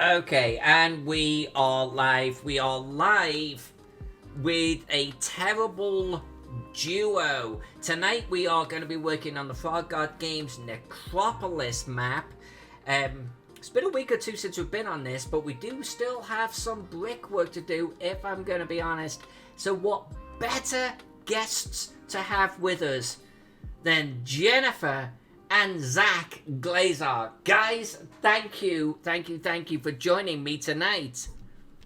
Okay, and we are live. We are live with a terrible duo. Tonight we are going to be working on the Frog God Games Necropolis map. It's been a week or two since we've been on this, but we do still have some brickwork to do, if I'm going to be honest. So what better guests to have with us than Jennifer and Zach Glazer. Guys, thank you for joining me tonight.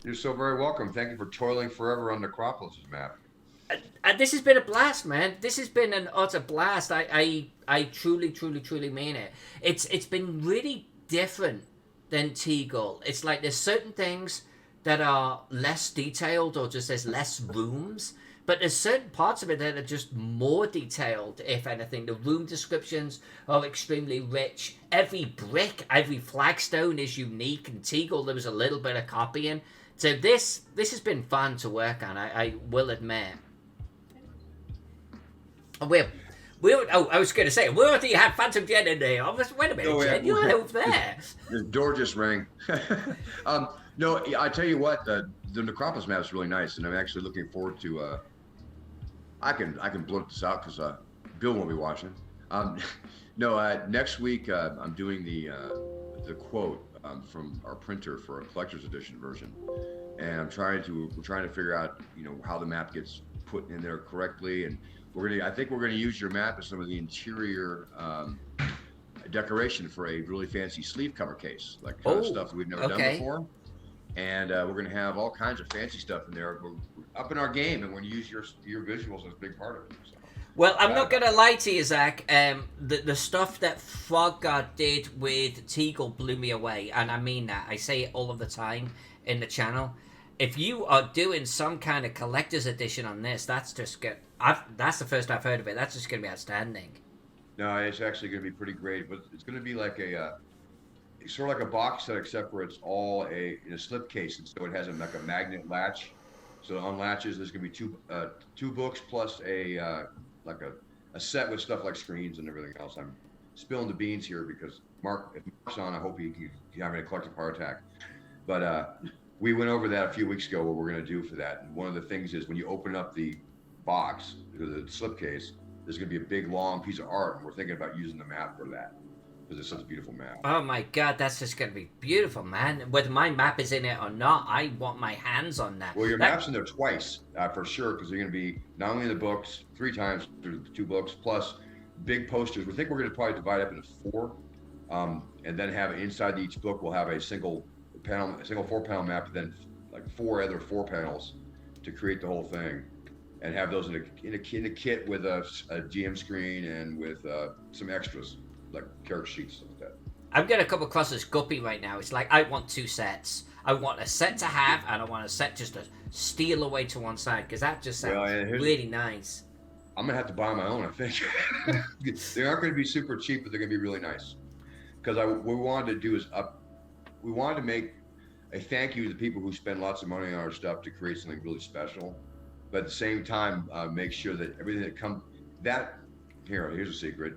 You're so very welcome. Thank you for toiling forever on Necropolis map. And this has been a blast, man. This has been an utter blast. I truly mean it. It's been really different than Teagle. It's like there's certain things that are less detailed or just there's less rooms. But there's certain parts of it that are just more detailed, if anything. The room descriptions are extremely rich. Every brick, every flagstone is unique. In Teagle, there was a little bit of copying. So this has been fun to work on, I will admit. We're I was going to say, we already had Phantom Jen in there. Wait a minute, Jen, you're over there. The door just rang. No, I tell you what, the Necropolis map is really nice, and I'm actually looking forward to. I can blurt this out because Bill won't be watching. Next week I'm doing the quote from our printer for a collector's edition version, and we're trying to figure out how the map gets put in there correctly, and I think we're gonna use your map as some of the interior decoration for a really fancy sleeve cover case, like stuff that we've never done before. And we're going to have all kinds of fancy stuff in there. We're up in our game, and we're going to use your visuals as a big part of it. So, well, I'm not going to lie to you, Zach. The stuff that Frog God did with Teagle blew me away, and I mean that. I say it all of the time in the channel. If you are doing some kind of collector's edition on this, that's just good. That's the first I've heard of it. That's just going to be outstanding. No, it's actually going to be pretty great, but it's going to be like it's sort of like a box set, except for it's all in a slip case, and so it has like a magnet latch. So it unlatches. There's gonna be two books plus a set with stuff like screens and everything else. I'm spilling the beans here because if Mark's on, I hope he having a collective heart attack. But we went over that a few weeks ago. What we're gonna do for that, and one of the things is when you open up the box, the slip case, there's gonna be a big long piece of art, and we're thinking about using the map for that. Because it's such a beautiful map. Oh my god, that's just going to be beautiful, man. Whether my map is in it or not, I want my hands on that. Well, your map's in there twice, for sure, because they're going to be not only in the books, 3 times through the 2 books, plus big posters. We think we're going to probably divide up into 4, and then have inside each book, we'll have a single 4-panel map, and then like 4 other 4 panels to create the whole thing. And have those in a kit with a GM screen and with some extras. Like character sheets, stuff like that. I'm gonna come across as guppy right now. It's like I want 2 sets. I want a set to have, and I want a set just to steal away to one side because that just sounds really nice. I'm gonna have to buy my own. I think they aren't going to be super cheap, but they're going to be really nice. Because what we wanted to do is we wanted to make a thank you to the people who spend lots of money on our stuff to create something really special, but at the same time make sure that everything that comes here's a secret.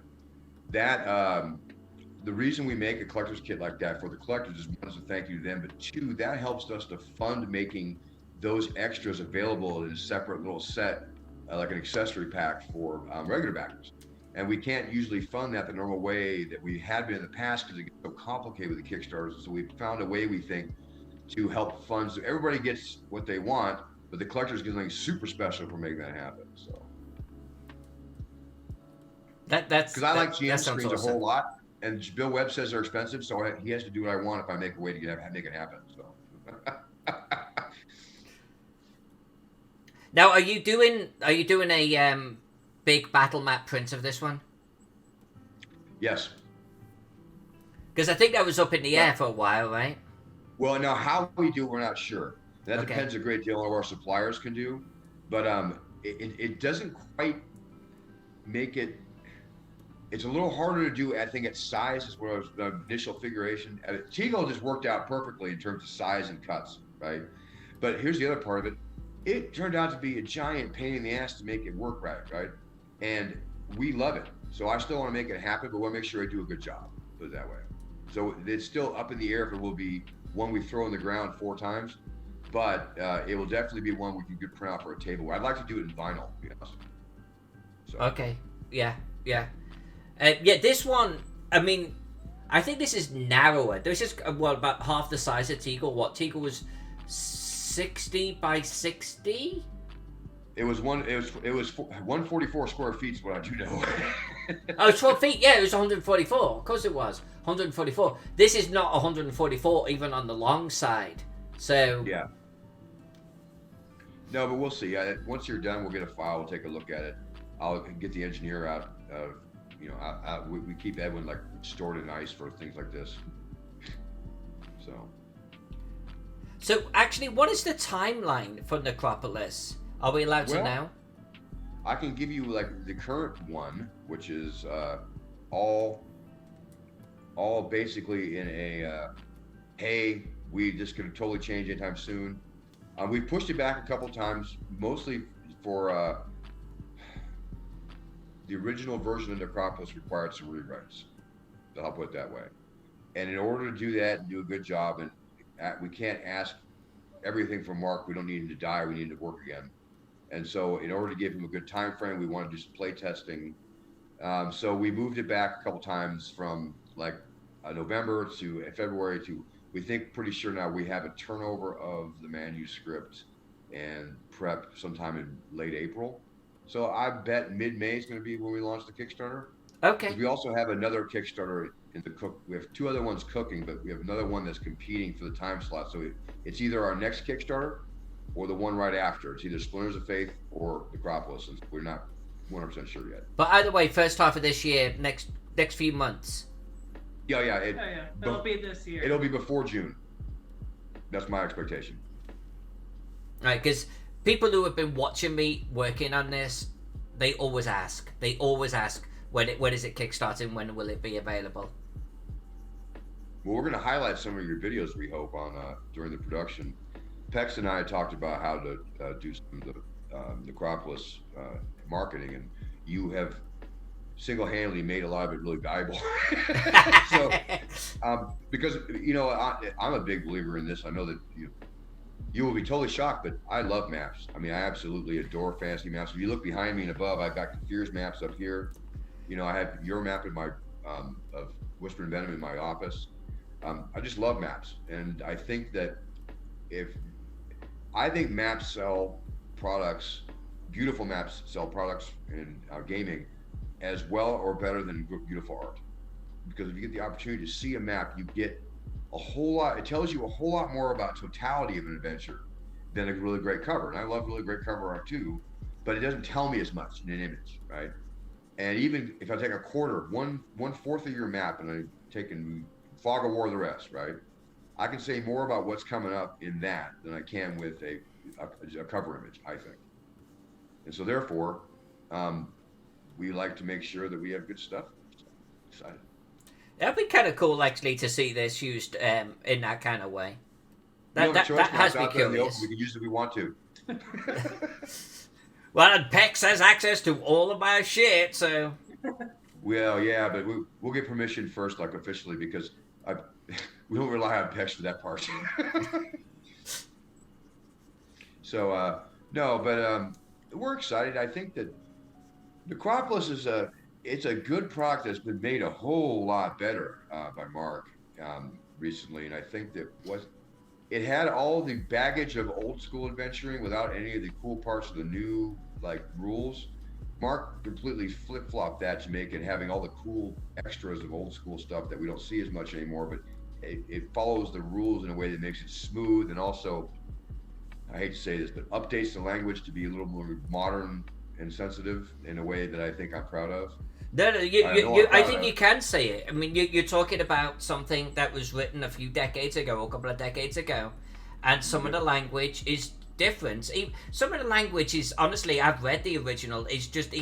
That the reason we make a collector's kit like that for the collectors is 1 is a thank you to them, but 2, that helps us to fund making those extras available in a separate little set, like an accessory pack for regular backers. And we can't usually fund that the normal way that we had been in the past because it gets so complicated with the Kickstarters. So we've found a way, we think, to help fund so everybody gets what they want, but the collectors get something super special for making that happen. So. That's because I like GM screens a whole lot, and Bill Webb says they're expensive, so he has to do what I want if I make a way to make it happen. So. Now, are you doing a big battle map print of this one? Yes. Because I think that was up in the air for a while, right? Well, now how we do, we're not sure. That depends a great deal on what our suppliers can do, but it doesn't quite make it. It's a little harder to do, I think, at size as well as the initial figuration. Teagle just worked out perfectly in terms of size and cuts, right? But here's the other part of it. It turned out to be a giant pain in the ass to make it work right? And we love it. So I still want to make it happen, but we'll make sure I do a good job, put it that way. So it's still up in the air if it will be one we throw in the ground 4 times, but it will definitely be one we can get print out for a table. I'd like to do it in vinyl, to be honest. So. Okay. Yeah. Yeah. This one. I mean, I think this is narrower. This is about half the size of Teagle. What Teagle was 60 by 60. It was 144 square feet is what I do know. Oh, it's 12 feet. Yeah, it was 144. Of course it was 144. This is not 144 even on the long side. So yeah. No, but we'll see. Once you're done, we'll get a file. We'll take a look at it. I'll get the engineer out. We keep Edwin like stored in ice for things like this. So actually, what is the timeline for Necropolis? Are we allowed to know? I can give you like the current one, which is all basically in a hey, we just gonna totally change anytime soon. We've pushed it back a couple times, mostly for the original version of Necropolis required some rewrites. I'll put it that way. And in order to do that and do a good job, and we can't ask everything from Mark. We don't need him to die. We need him to work again. And so in order to give him a good time frame, we want to do some play testing. So we moved it back a couple times from like November to February to, we think pretty sure now we have a turnover of the manuscript and prep sometime in late April. So I bet mid-May is going to be when we launch the Kickstarter. Okay. We also have another Kickstarter in the cook. We have 2 other ones cooking, but we have another one that's competing for the time slot. So it's either our next Kickstarter or the one right after. It's either Splinters of Faith or Necropolis, and we're not 100% sure yet. But either way, first half of this year, next few months. Yeah. It'll be this year. It'll be before June. That's my expectation. Right, because people who have been watching me working on this, they always ask. When is it kickstarting? When will it be available? Well, we're going to highlight some of your videos, we hope, on during the production. Pex and I talked about how to do some of the Necropolis marketing, and you have single-handedly made a lot of it really valuable. So, because I'm a big believer in this. I know that you will be totally shocked, but I love maps. I mean, I absolutely adore fantasy maps. If you look behind me and above, I've got Fear's maps up here. I have your map in my of Whisper and Venom in my office. I just love maps, and I think that maps sell products, beautiful maps sell products in gaming as well or better than beautiful art. Because if you get the opportunity to see a map, you get a whole lot. It tells you a whole lot more about totality of an adventure than a really great cover. And I love really great cover art too, but it doesn't tell me as much in an image, right? And even if I take a quarter, one fourth of your map, and I take and fog of war the rest, right? I can say more about what's coming up in that than I can with a cover image, I think. And so therefore, we like to make sure that we have good stuff. So, excited. That'd be kind of cool, actually, to see this used in that kind of way. That has me curious. We can use it if we want to. Well, and Pex has access to all of my shit, so. Well, yeah, but we'll get permission first, like officially, because we don't rely on Pex for that part. So no, but we're excited. I think that Necropolis is it's a good product that's been made a whole lot better by Mark recently, and I think that it had all the baggage of old school adventuring without any of the cool parts of the new rules. Mark completely flip-flopped that to make it having all the cool extras of old school stuff that we don't see as much anymore, but it follows the rules in a way that makes it smooth, and also, I hate to say this, but updates the language to be a little more modern and sensitive in a way that I think I'm proud of. No, I think you can say it. I mean, you're talking about something that was written a couple of decades ago, and some of the language is different. Some of the language is, honestly, I've read the original, is just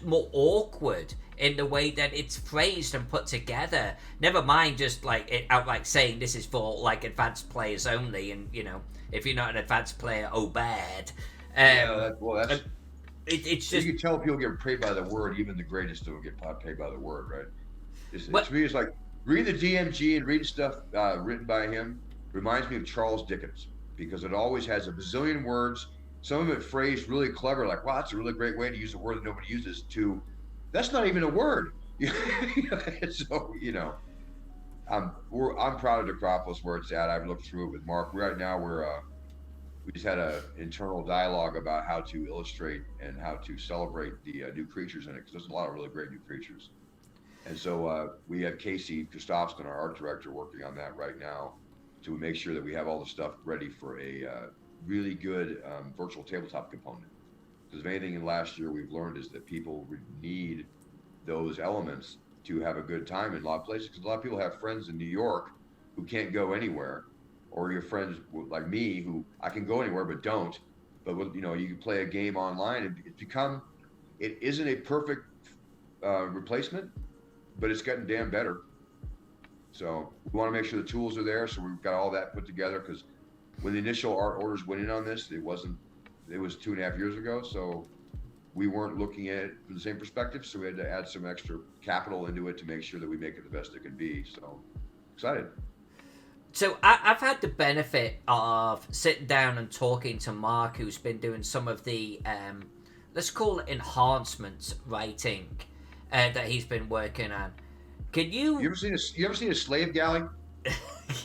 more awkward in the way that it's phrased and put together. Never mind just like it outright saying this is for like advanced players only, and if you're not an advanced player, oh bad. That's. It's just, you can tell people get paid by the word. Even the greatest don't get paid by the word, right? To me, it's like read the DMG and read stuff written by him, reminds me of Charles Dickens because it always has a bazillion words. Some of it phrased really clever, like, wow, that's a really great way to use a word that nobody uses, to that's not even a word. So, I'm proud of Necropolis where it's at. I've looked through it with Mark. Right now we just had an internal dialogue about how to illustrate and how to celebrate the new creatures in it, because there's a lot of really great new creatures. And so we have Casey Christopherson, our art director, working on that right now to make sure that we have all the stuff ready for a really good virtual tabletop component. Because if anything in last year we've learned is that people need those elements to have a good time in a lot of places. Because a lot of people have friends in New York who can't go anywhere, or your friends like me who I can go anywhere but don't. But you can play a game online, and it isn't a perfect replacement, but it's gotten damn better. So we want to make sure the tools are there. So we've got all that put together, because when the initial art orders went in on this, it was 2.5 years ago. So we weren't looking at it from the same perspective. So we had to add some extra capital into it to make sure that we make it the best it can be. So excited. So I've had the benefit of sitting down and talking to Mark, who's been doing some of the, let's call it enhancements writing that he's been working on. Can you... You ever seen a slave galley?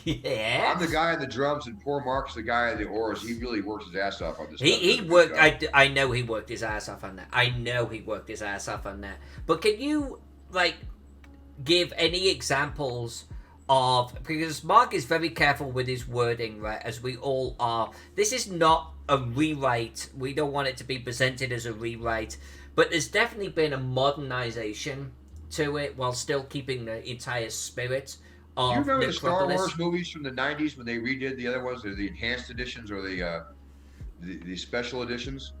Yeah. I'm the guy on the drums, and poor Mark's the guy on the oars. He really works his ass off on this. He worked. I know he worked his ass off on that. But can you give any examples of, because Mark is very careful with his wording, right? As we all are. This is not a rewrite. We don't want it to be presented as a rewrite, but there's definitely been a modernization to it while still keeping the entire spirit of you remember Necropolis. the Star Wars movies from the 90s when they redid the other ones, the enhanced editions or the special editions?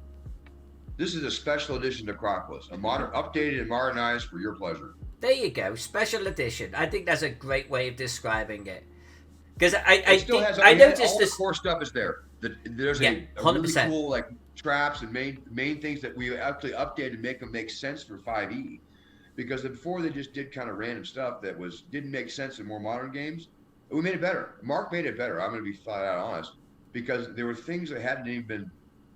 This is a special edition Necropolis, a modern, updated and modernized for your pleasure. There you go, special edition. I think that's a great way of describing it. Because I noticed all this. The core stuff is there. There's a really cool traps and main things that we actually updated to make them make sense for 5e. Because before they just did kind of random stuff that didn't make sense in more modern games. We made it better. Mark made it better. I'm going to be flat out honest, because there were things that hadn't even been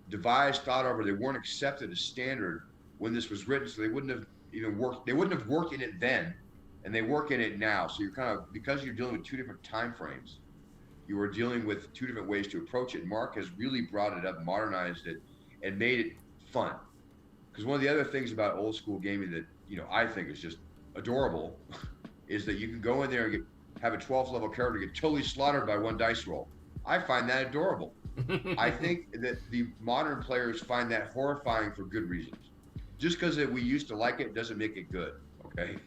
devised, thought over. They weren't accepted as standard when this was written, so they wouldn't have even worked. They wouldn't have worked in it then, and they work in it now. So you're because you're dealing with two different time frames, you are dealing with two different ways to approach it. Mark has really brought it up, modernized it, and made it fun. Because one of the other things about old school gaming that I think is just adorable is that you can go in there and have a 12th level character get totally slaughtered by one dice roll. I find that adorable. I think that the modern players find that horrifying for good reasons. Just because we used to like it doesn't make it good, okay?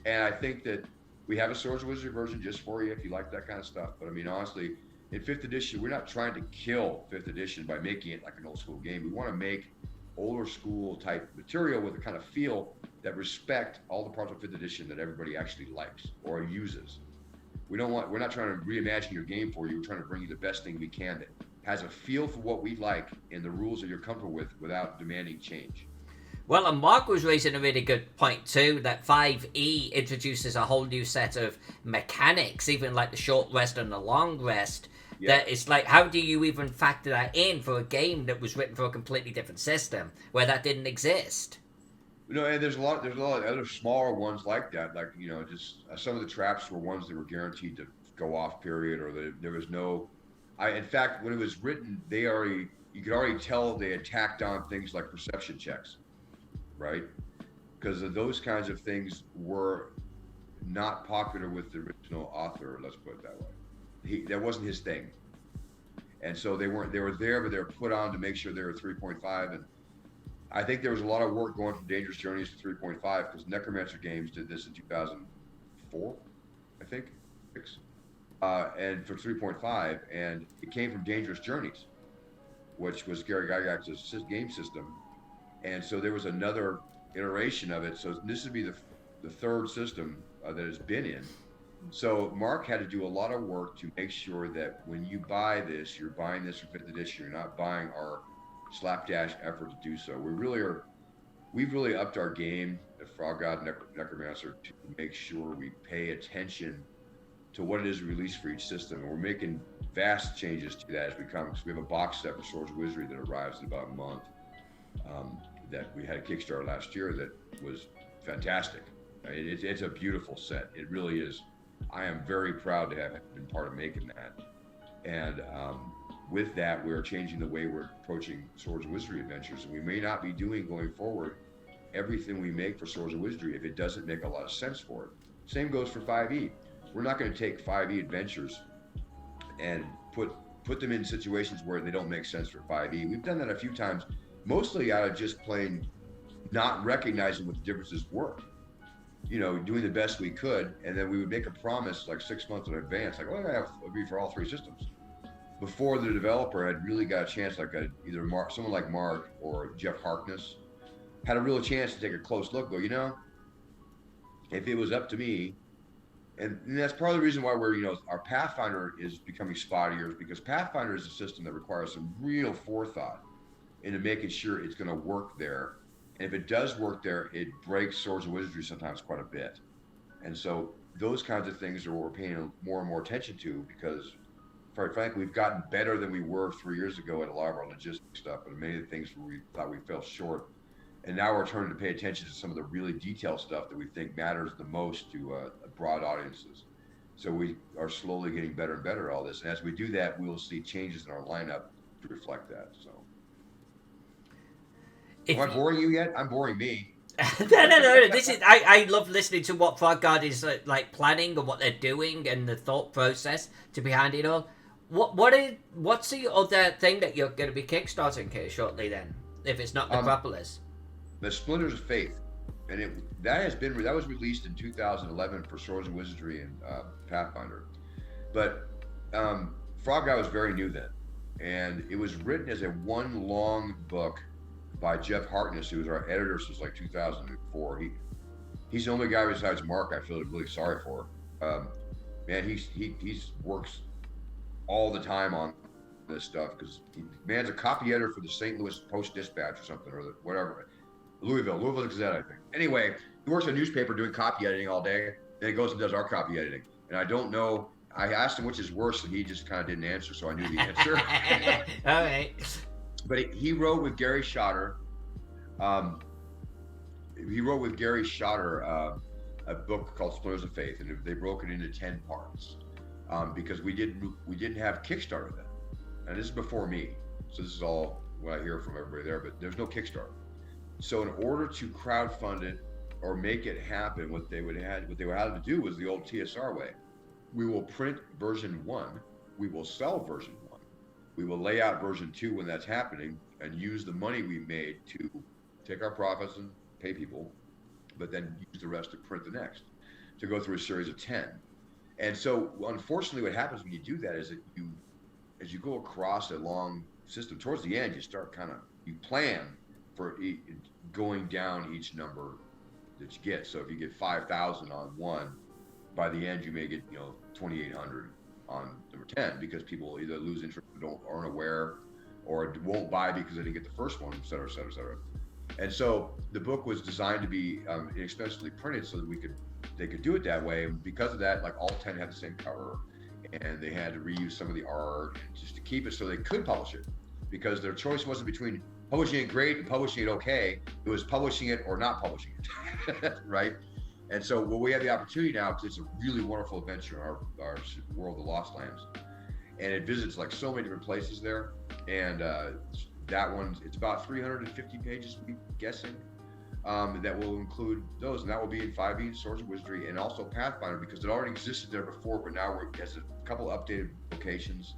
And I think that we have a Swords Wizard version just for you if you like that kind of stuff. But I mean, honestly, in 5th edition, we're not trying to kill 5th edition by making it like an old school game. We want to make older school type material with a kind of feel that respect all the parts of 5th edition that everybody actually likes or uses. We're not trying to reimagine your game for you. We're trying to bring you the best thing we can that has a feel for what we like and the rules that you're comfortable with without demanding change. Well, and Mark was raising a really good point too, that 5e introduces a whole new set of mechanics, even like the short rest and the long rest. Yeah. That it's like, how do you even factor that in for a game that was written for a completely different system where that didn't exist? And there's a lot of other smaller ones like that. Like, just some of the traps were ones that were guaranteed to go off, period, or there was no. In fact, when it was written, you could already tell they had tacked on things like perception checks, right? Because those kinds of things were not popular with the original author. Let's put it that way. That wasn't his thing, and so they were there, but they were put on to make sure they were 3.5. And I think there was a lot of work going from Dangerous Journeys to 3.5 because Necromancer Games did this in 2004, I think, 6, and for 3.5, and it came from Dangerous Journeys, which was Gary Gygax's game system, and so there was another iteration of it. So this would be the third system that it's been in. So Mark had to do a lot of work to make sure that when you buy this, you're buying this for 5th edition. You're not buying our slapdash effort to do so. We've really upped our game at Frog God Necromancer to make sure we pay attention to what it is we release for each system. And we're making vast changes to that as we come, because we have a box set for Swords of Wizardry that arrives in about a month, that we had a Kickstarter last year that was fantastic. It's a beautiful set. It really is. I am very proud to have been part of making that. And with that, we're changing the way we're approaching Swords of Wizardry adventures. And we may not be doing going forward everything we make for Swords of Wizardry if it doesn't make a lot of sense for it. Same goes for 5e. We're not going to take 5e adventures and put them in situations where they don't make sense for 5e. We've done that a few times, mostly out of just plain not recognizing what the differences were. You know, doing the best we could, and then we would make a promise like 6 months in advance, like, well, I have to agree for all 3 systems, before the developer had really got a chance, like either someone like Mark or Jeff Harkness had a real chance to take a close look, go, you know, if it was up to me. And that's part of the reason why we're, you know, our Pathfinder is becoming spottier, because Pathfinder is a system that requires some real forethought into making sure it's going to work there. And if it does work there, it breaks Swords of Wizardry sometimes quite a bit. And so those kinds of things are what we're paying more and more attention to, because, quite frankly, we've gotten better than we were 3 years ago at a lot of our logistics stuff, and many of the things where we thought we fell short. And now we're turning to pay attention to some of the really detailed stuff that we think matters the most to broad audiences. So we are slowly getting better and better at all this. And as we do that, we will see changes in our lineup to reflect that. So, am I boring you yet? I'm boring me. No. This is I love listening to what Fargard is like planning and what they're doing and the thought process to behind it all. What's the other thing that you're going to be kickstarting here shortly then, if it's not Necropolis? The Splinters of Faith, and that was released in 2011 for Swords of Wizardry and Pathfinder, but Frog Guy was very new then, and it was written as a one long book by Jeff Harkness, who was our editor since like 2004. He's the only guy besides Mark I feel really sorry for. Man, he's works all the time on this stuff, because man's a copy editor for the St. Louis Post-Dispatch or something, or whatever. Louisville Gazette, I think. Anyway, he works in a newspaper doing copy editing all day, then he goes and does our copy editing. And I don't know, I asked him which is worse, and he just kind of didn't answer, so I knew the answer. All right. But he wrote with Gary Schotter. A book called Splinters of Faith, and they broke it into 10 parts, because we didn't have Kickstarter then, and this is before me, so this is all what I hear from everybody there. But there's no Kickstarter. So in order to crowdfund it or make it happen, what they would have to do was the old TSR way. We will print version 1, we will sell version 1, we will lay out version 2 when that's happening, and use the money we made to take our profits and pay people, but then use the rest to print the next, to go through a series of 10. And so unfortunately what happens when you do that is that as you go across a long system, towards the end, you plan for going down each number that you get. So if you get 5,000 on 1, by the end you may get 2,800 on number 10, because people either lose interest, aren't aware, or won't buy because they didn't get the first one, et cetera, et cetera, et cetera. And so the book was designed to be inexpensively printed so that they could do it that way. And because of that, like all 10 had the same cover, and they had to reuse some of the art just to keep it so they could publish it, because their choice wasn't between publishing it great and publishing it okay. It was publishing it or not publishing it, right? And so we have the opportunity now, because it's a really wonderful adventure in our world of Lost Lands, and it visits like so many different places there. And that one, it's about 350 pages, I'm guessing, that will include those, and that will be in 5e and Swords of Wizardry, and also Pathfinder, because it already existed there before, but now it has a couple updated locations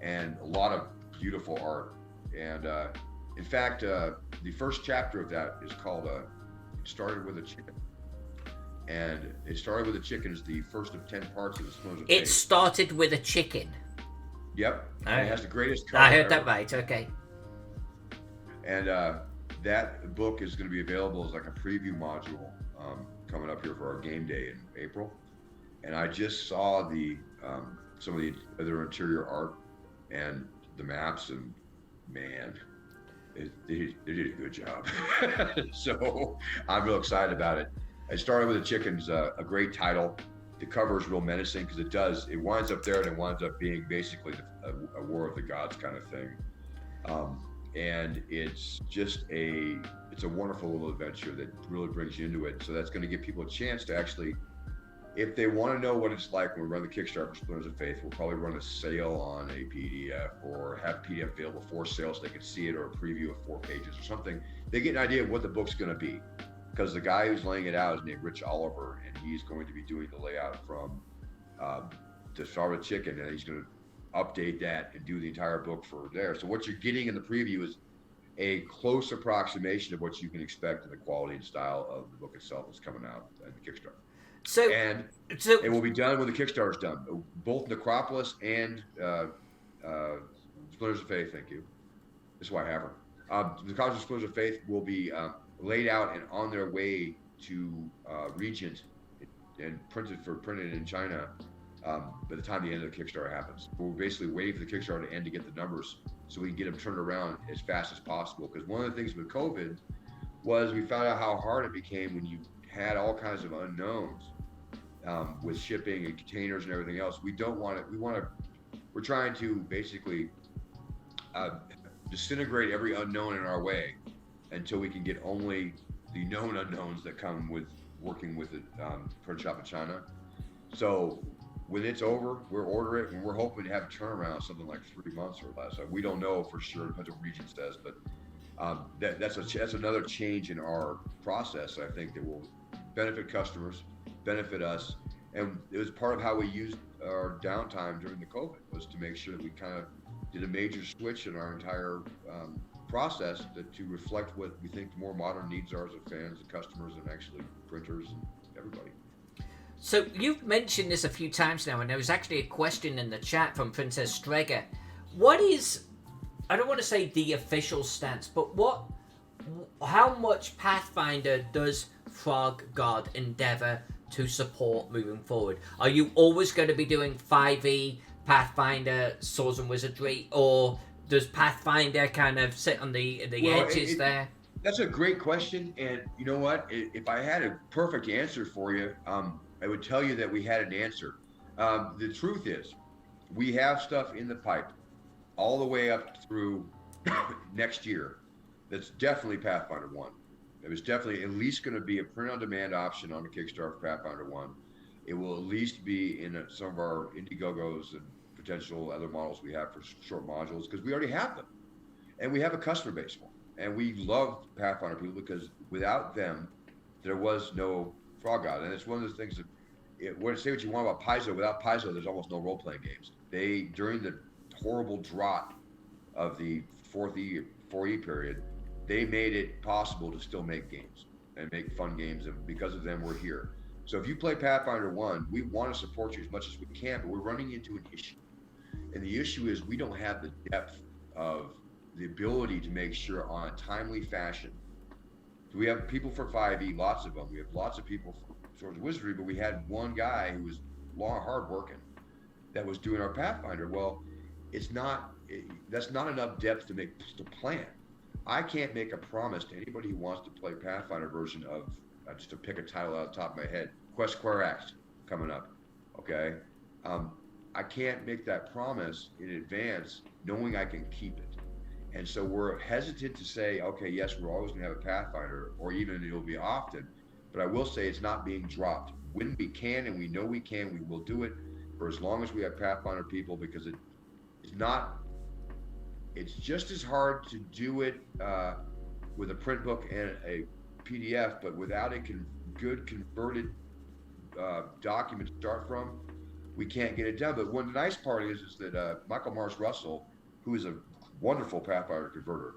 and a lot of beautiful art. And in fact, the first chapter of that is called "It Started with a Chicken," and "It Started with a Chicken" is the first of 10 parts of the Splinters of Faith. It started with a chicken. Yep. Right. It has the greatest cover I heard ever. that right. Okay. And that book is going to be available as like a preview module coming up here for our game day in April. And I just saw some of the other interior art and the maps, and man, they did a good job. So I'm real excited about it. It Started with a Chicken's a great title. the cover is real menacing because it winds up there and it winds up being basically a War of the Gods kind of thing. And it's just it's a wonderful little adventure that really brings you into it. So that's going to give people a chance to actually, if they want to know what it's like when we run the Kickstarter for Splinters of Faith, we'll probably run a sale on a PDF or have PDF available for sale so they can see it, or a preview of 4 pages or something. They get an idea of what the book's going to be, because the guy who's laying it out is named Rich Oliver, and he's going to be doing the layout from the Starved Chicken, and he's going to update that and do the entire book for there. So what you're getting in the preview is a close approximation of what you can expect in the quality and style of the book itself that's coming out at the Kickstarter. So it will be done when the Kickstarter's done. Both Necropolis and Splinters of Faith, thank you. This is why I have her. The College of Splinters of Faith will be laid out and on their way to Regent and printed in China by the time the end of the Kickstarter happens. We're basically waiting for the Kickstarter to end to get the numbers so we can get them turned around as fast as possible. Because one of the things with COVID was we found out how hard it became when you had all kinds of unknowns with shipping and containers and everything else. We don't want it. We're trying to basically disintegrate every unknown in our way until we can get only the known unknowns that come with working with the print shop in China. So when it's over, we'll order it, and we're hoping to have a turnaround something like 3 months or less. We don't know for sure, depends what Regent says, but that's another change in our process, I think, that will benefit customers, benefit us. And it was part of how we used our downtime during the COVID, was to make sure that we kind of did a major switch in our entire process to reflect what we think the more modern needs are as fans and customers and actually printers and everybody. So you've mentioned this a few times now, and there was actually a question in the chat from Princess Streger. What is, I don't want to say the official stance, but how much Pathfinder does Frog God endeavor to support moving forward? Are you always going to be doing 5e Pathfinder Swords and Wizardry, or does Pathfinder kind of sit on the edges there? That's a great question, and you know what? If I had a perfect answer for you, I would tell you that we had an answer. The truth is, we have stuff in the pipe all the way up through next year that's definitely Pathfinder 1. It was definitely at least going to be a print-on-demand option on the Kickstarter for Pathfinder 1. It will at least be in some of our Indiegogos and potential other models we have for short modules, because we already have them. And we have a customer base for them. And we love Pathfinder people, because without them, there was no Frog God. And it's one of those things that, say what you want about Paizo, without Paizo, there's almost no role-playing games. During the horrible drought of the 4E period, they made it possible to still make games and make fun games, and because of them, we're here. So if you play Pathfinder 1, we want to support you as much as we can, but we're running into an issue. And the issue is we don't have the depth of the ability to make sure on a timely fashion. We have people for 5e, lots of them. We have lots of people for Swords of Wizardry, but we had one guy who was hard working that was doing our Pathfinder. Well, that's not enough depth to plan. I can't make a promise to anybody who wants to play Pathfinder version of, just to pick a title out of the top of my head, Quest Quarax coming up, okay? I can't make that promise in advance knowing I can keep it. And so we're hesitant to say, okay, yes, we're always gonna have a Pathfinder, or even it'll be often, but I will say it's not being dropped. When we can, and we know we can, we will do it for as long as we have Pathfinder people, because it's just as hard to do it with a print book and a PDF, but without a good converted document to start from, we can't get it done. But one nice part is that Michael Mars Russell, who is a wonderful Pathfinder converter,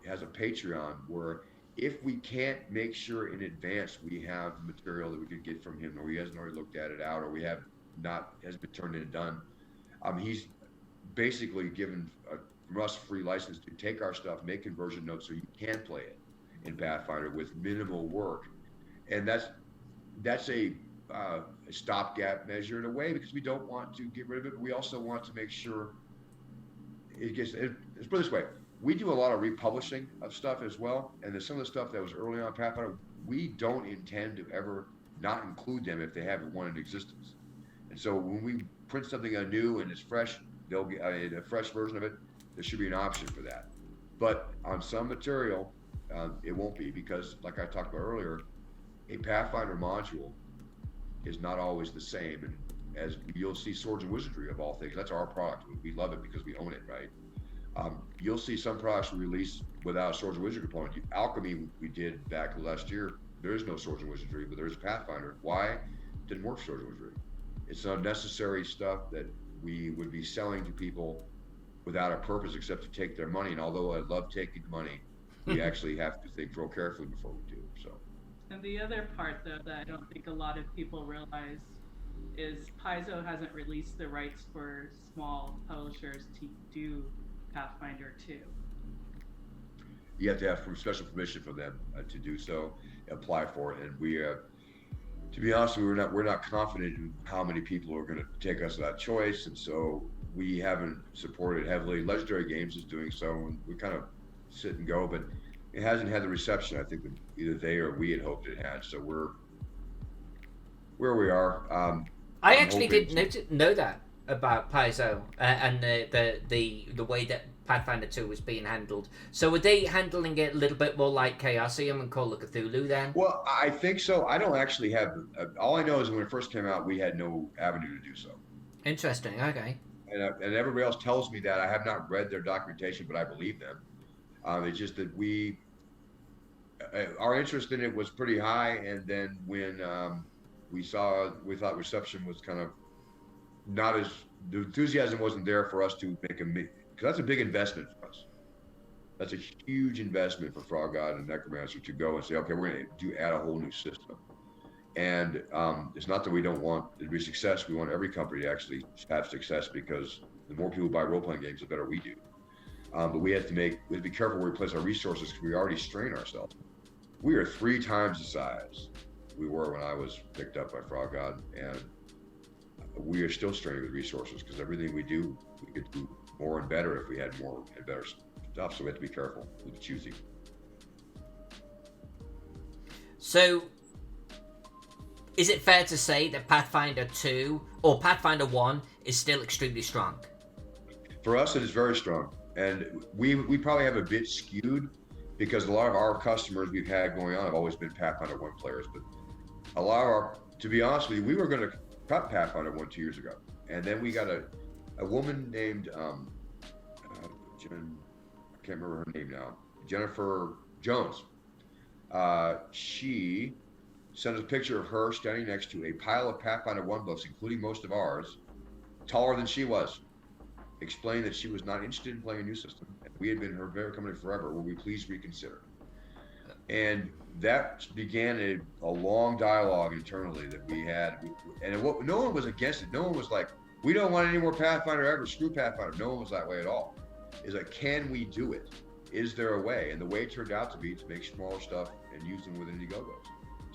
has a Patreon where if we can't make sure in advance we have material that we could get from him, or he hasn't already looked at it out, or has been turned in and done, he's basically given us free license to take our stuff, make conversion notes so you can play it in Pathfinder with minimal work. And that's a stopgap measure in a way, because we don't want to get rid of it, but we also want to make sure let's put it this way. We do a lot of republishing of stuff as well, and there's some of the stuff that was early on Pathfinder, we don't intend to ever not include them if they haven't one in existence. And so when we print something anew and it's fresh, they'll get a fresh version of it. There should be an option for that. But on some material, it won't be, because, like I talked about earlier, a Pathfinder module is not always the same. And as you'll see, Swords and Wizardry of all things, that's our product. We love it because we own it, right? You'll see some products we release without a Swords and Wizardry component. Alchemy we did back last year. There is no Swords and Wizardry, but there is Pathfinder. Why? It didn't work for Swords and Wizardry. It's unnecessary stuff that we would be selling to people without a purpose except to take their money. And although I love taking the money, we actually have to think real carefully before we do. So. And the other part, though, that I don't think a lot of people realize is Paizo hasn't released the rights for small publishers to do Pathfinder 2. You have to have special permission for them to do so, apply for it, and we, to be honest, we're not confident in how many people are going to take us that choice, and so we haven't supported heavily. Legendary Games is doing so, and we kind of sit and go, but it hasn't had the reception I think that either they or we had hoped it had. So we're where we are. I actually didn't know that about Paizo and the way that Pathfinder 2 was being handled. So were they handling it a little bit more like Chaosium and Call of Cthulhu then? Well, I think so. I don't actually have. All I know is when it first came out, we had no avenue to do so. Interesting. Okay. And everybody else tells me that. I have not read their documentation, but I believe them. It's just that our interest in it was pretty high, and then when we thought reception was kind of not as, the enthusiasm wasn't there for us to make because that's a big investment for us. That's a huge investment for Frog God and Necromancer to go and say, okay, we're going to add a whole new system. And it's not that we don't want it to be success. We want every company to actually have success, because the more people buy role-playing games, the better we do. But we have to be careful where we place our resources, because we already strain ourselves. We are 3 times the size we were when I was picked up by Frog God, and we are still straining with resources, because everything we do, we could do more and better if we had more and better stuff. So we have to be careful with choosing. So, is it fair to say that Pathfinder 2 or Pathfinder 1 is still extremely strong? For us, it is very strong. And we probably have a bit skewed, because a lot of our customers we've had going on have always been Pathfinder 1 players. But a lot of to be honest with you, we were going to cut Pathfinder 1 2 years ago. And then we got a woman named, I can't remember her name now, Jennifer Jones. She sent us a picture of her standing next to a pile of Pathfinder 1 books, including most of ours, taller than she was. Explained that she was not interested in playing a new system. We had been her favorite company forever. Will we please reconsider? And that began a long dialogue internally that we had. And no one was against it. No one was like, we don't want any more Pathfinder ever. Screw Pathfinder. No one was that way at all. It's like, can we do it? Is there a way? And the way it turned out to be to make smaller stuff and use them within Indiegogos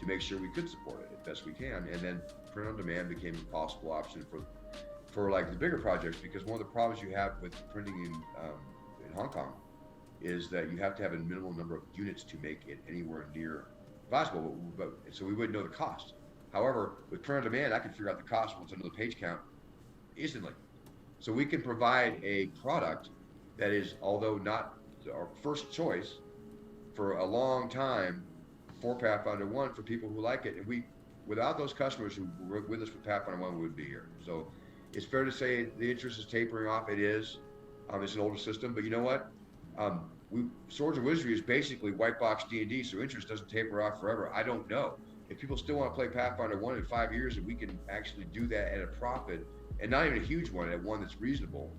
to make sure we could support it as best we can. And then print on demand became a possible option for like the bigger projects, because one of the problems you have with printing in Hong Kong is that you have to have a minimal number of units to make it anywhere near possible, but so we wouldn't know the cost. However, with print on demand, I can figure out the cost once I know the page count instantly. So we can provide a product that is, although not our first choice for a long time for Pathfinder 1, for people who like it. And without those customers who were with us with Pathfinder 1, we wouldn't be here. So it's fair to say the interest is tapering off. It is. It's an older system, but you know what? Swords and Wizardry is basically white box D&D, so interest doesn't taper off forever. I don't know. If people still want to play Pathfinder 1 in 5 years, and we can actually do that at a profit, and not even a huge one, at one that's reasonable,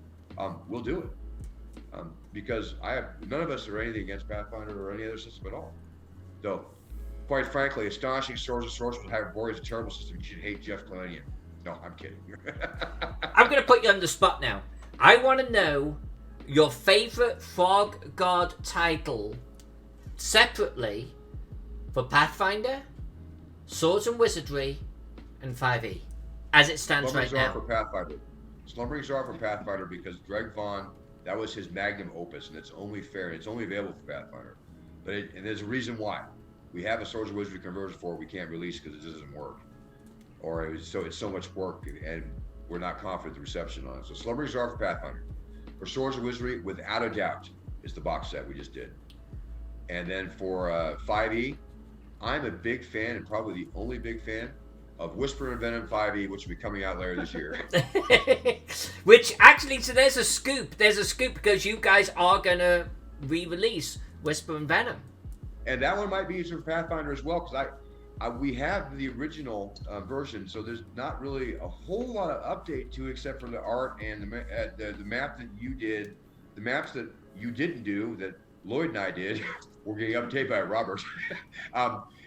we'll do it. Because none of us are anything against Pathfinder or any other system at all. Though, quite frankly, Astonishing Swords and Sorcerers Hyperborea is a terrible system. You should hate Jeff Kalanian. No, I'm kidding. I'm going to put you on the spot now. I want to know your favorite Frog God title separately for Pathfinder, Swords and Wizardry, and 5e, as it stands right now. For Pathfinder. Slumbering Czar for Pathfinder, because Greg Vaughn, that was his magnum opus, and it's only fair, and it's only available for Pathfinder. And there's a reason why. we have a Swords and Wizardry conversion for it, we can't release because it doesn't work, or it's so much work and we're not confident the reception on it. So Slumbering Czar for Pathfinder. For Swords and Wizardry, without a doubt, is the box set we just did. And then for 5e, I'm a big fan, and probably the only big fan, of Whisper and Venom 5e, which will be coming out later this year. Which actually, so there's a scoop. There's a scoop because you guys are going to re-release Whisper and Venom. And that one might be for Pathfinder as well, because we have the original version, so there's not really a whole lot of update to it except for the art and the map that you did, the maps that you didn't do that Lloyd and I did. We're getting updated by Robert.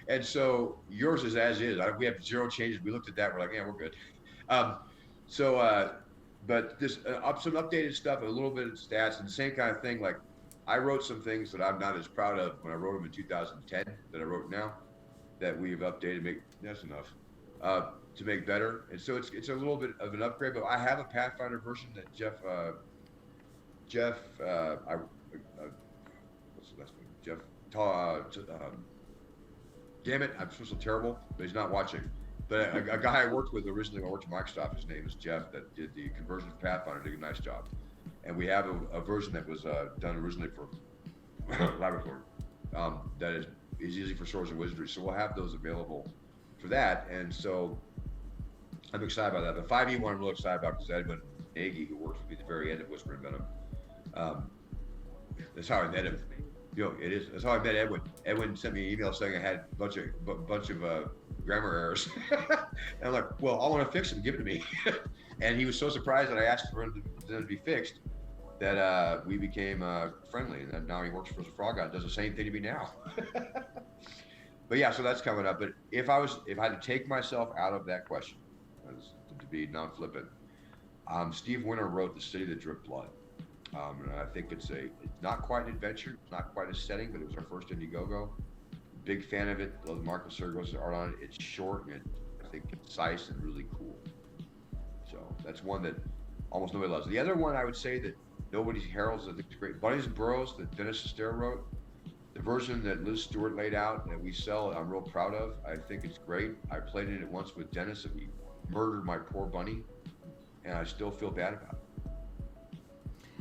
And so yours is as is. We have 0 changes. We looked at that. We're like, yeah, we're good. But this some updated stuff, a little bit of stats, and the same kind of thing. Like I wrote some things that I'm not as proud of when I wrote them in 2010 that I wrote now, that we've updated. That's enough to make better. And so it's a little bit of an upgrade. But I have a Pathfinder version that Jeff. What's the last name? Jeff. Damn it, I'm so terrible, but he's not watching. But a guy I worked with originally, I worked at Microsoft, his name is Jeff, that did the conversion for Pathfinder, did a nice job. And we have a version that was done originally for Laboratory that is easy for Swords and Wizardry. So we'll have those available for that. And so I'm excited about that. The 5e one I'm really excited about because Edwin Nagy, who works with me at the very end of Whisper and Venom, that's how I met him. You know, it is. That's how I met Edwin. Edwin sent me an email saying I had a bunch of grammar errors. And I'm like, well, I want to fix them. Give it to me. And he was so surprised that I asked for them to be fixed that we became friendly. And now he works for the Frog God and does the same thing to me now. But yeah, so that's coming up. But if I had to take myself out of that question, to be non-flippant, Steve Winter wrote The City That Dripped Blood. And I think it's not quite an adventure, not quite a setting, but it was our first Indiegogo. Big fan of it. Love Marcus Sergos' art on it. It's short and I think concise and really cool. So that's one that almost nobody loves. The other one I would say that nobody heralds, I think it's great. Bunnies and Burrows that Dennis Astaire wrote. The version that Liz Stewart laid out that we sell, I'm real proud of. I think it's great. I played it once with Dennis and he murdered my poor bunny, and I still feel bad about it.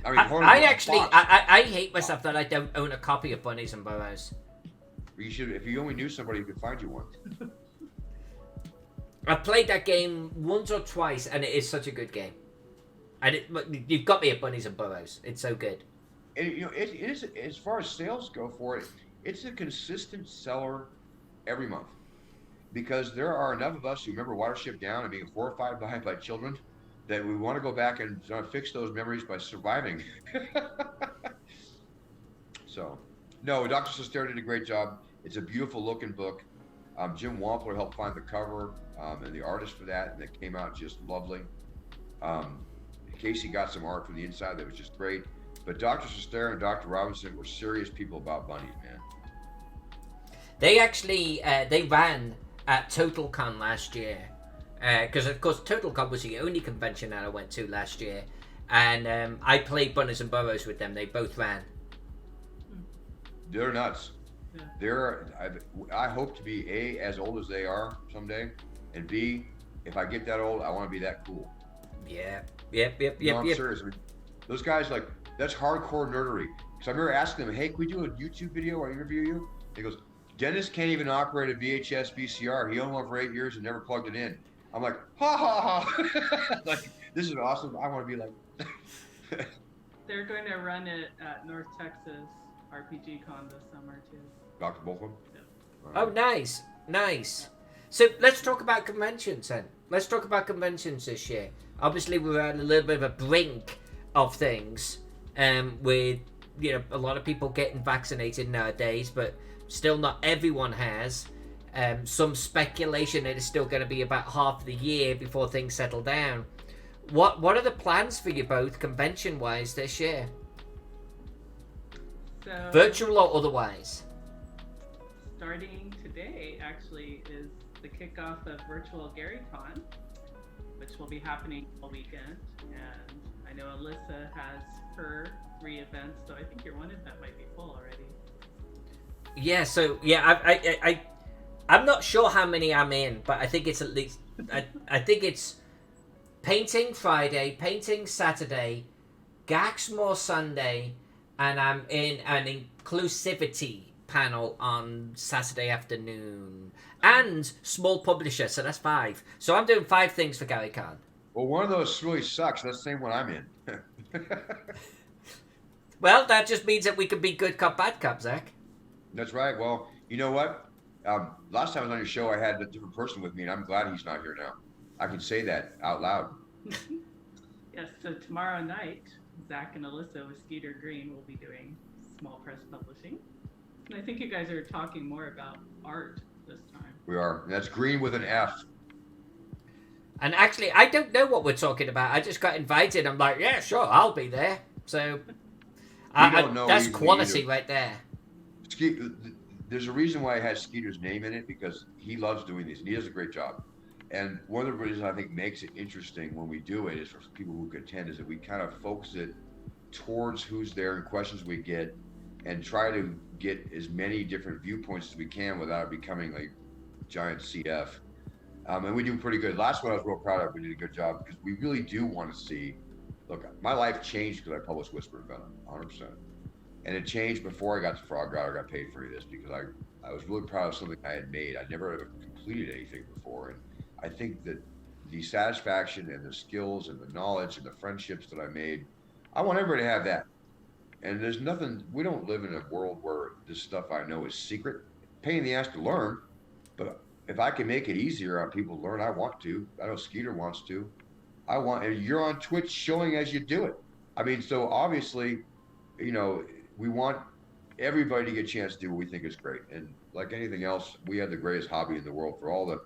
I mean, I hate myself that I don't own a copy of Bunnies and Burrows. You should, if you only knew somebody who could find you one. I've played that game once or twice, and it is such a good game. And you've got me at Bunnies and Burrows. It's so good. And it is, as far as sales go for it, it's a consistent seller every month. Because there are enough of us who remember Watership Down and being horrified by children that we want to go back and fix those memories by surviving. So, no, Dr. Sestero did a great job. It's a beautiful looking book. Jim Wampler helped find the cover and the artist for that, and it came out just lovely. Casey got some art from the inside that was just great. But Dr. Sestero and Dr. Robinson were serious people about bunnies, man. They actually, they ran at TotalCon last year. Because of course TotalCon was the only convention that I went to last year, and I played Bunnies and Burrows with them. They both ran. They're nuts. Yeah. I hope to be A, as old as they are someday, and B, if I get that old, I want to be that cool. Yeah. No, I'm serious. I mean, those guys, like, that's hardcore nerdery. Because I remember asking them, hey, can we do a YouTube video or interview you? He goes, Dennis can't even operate a VHS VCR. He owned one for 8 years and never plugged it in. I'm like, ha ha ha! Like, this is awesome. I want to be like. They're going to run it at North Texas RPG Con this summer too. Dr. Bolton? Yeah. Oh, nice. So let's talk about conventions then. Let's talk about conventions this year. Obviously, we're at a little bit of a brink of things, with a lot of people getting vaccinated nowadays, but still not everyone has. Some speculation that it's still going to be about half the year before things settle down. What are the plans for you both, convention-wise, this year? So, virtual or otherwise? Starting today, actually, is the kickoff of Virtual GaryCon, which will be happening all weekend. And I know Alyssa has her 3 events, so I think your one event might be full already. Yeah, so yeah, I'm not sure how many I'm in, but I think it's at least I think it's painting Friday, painting Saturday, Gaxmore Sunday, and I'm in an inclusivity panel on Saturday afternoon. And small publisher, so that's 5. So I'm doing 5 things for Gary Khan. Well, one of those really sucks. That's the same one I'm in. Well, that just means that we can be good cop, bad cop, Zach. That's right. Well, you know what? Last time I was on your show, I had a different person with me, and I'm glad he's not here now. I can say that out loud. Yes, so tomorrow night, Zach and Alyssa with Skeeter Green will be doing small press publishing. And I think you guys are talking more about art this time. We are. And that's Green with an F. And actually, I don't know what we're talking about. I just got invited. I'm like, yeah, sure, I'll be there. So don't know that's either. quality right there. There's a reason why I had Skeeter's name in it, because he loves doing these, and he does a great job. And one of the reasons I think makes it interesting when we do it is for people who contend is that we kind of focus it towards who's there and questions we get, and try to get as many different viewpoints as we can without it becoming like giant CF. And we do pretty good. Last one I was real proud of. We did a good job because we really do want to see. Look, my life changed because I published Whisper and Venom, 100%. And it changed before I got to Frog God or got paid for this, because I was really proud of something I had made. I never ever completed anything before. And I think that the satisfaction and the skills and the knowledge and the friendships that I made, I want everybody to have that. And there's nothing, we don't live in a world where this stuff I know is secret. Pain in the ass to learn, but if I can make it easier on people to learn, I want to. I know Skeeter wants to. And you're on Twitch showing as you do it. I mean, so obviously, you know, we want everybody to get a chance to do what we think is great. And like anything else, we have the greatest hobby in the world for all the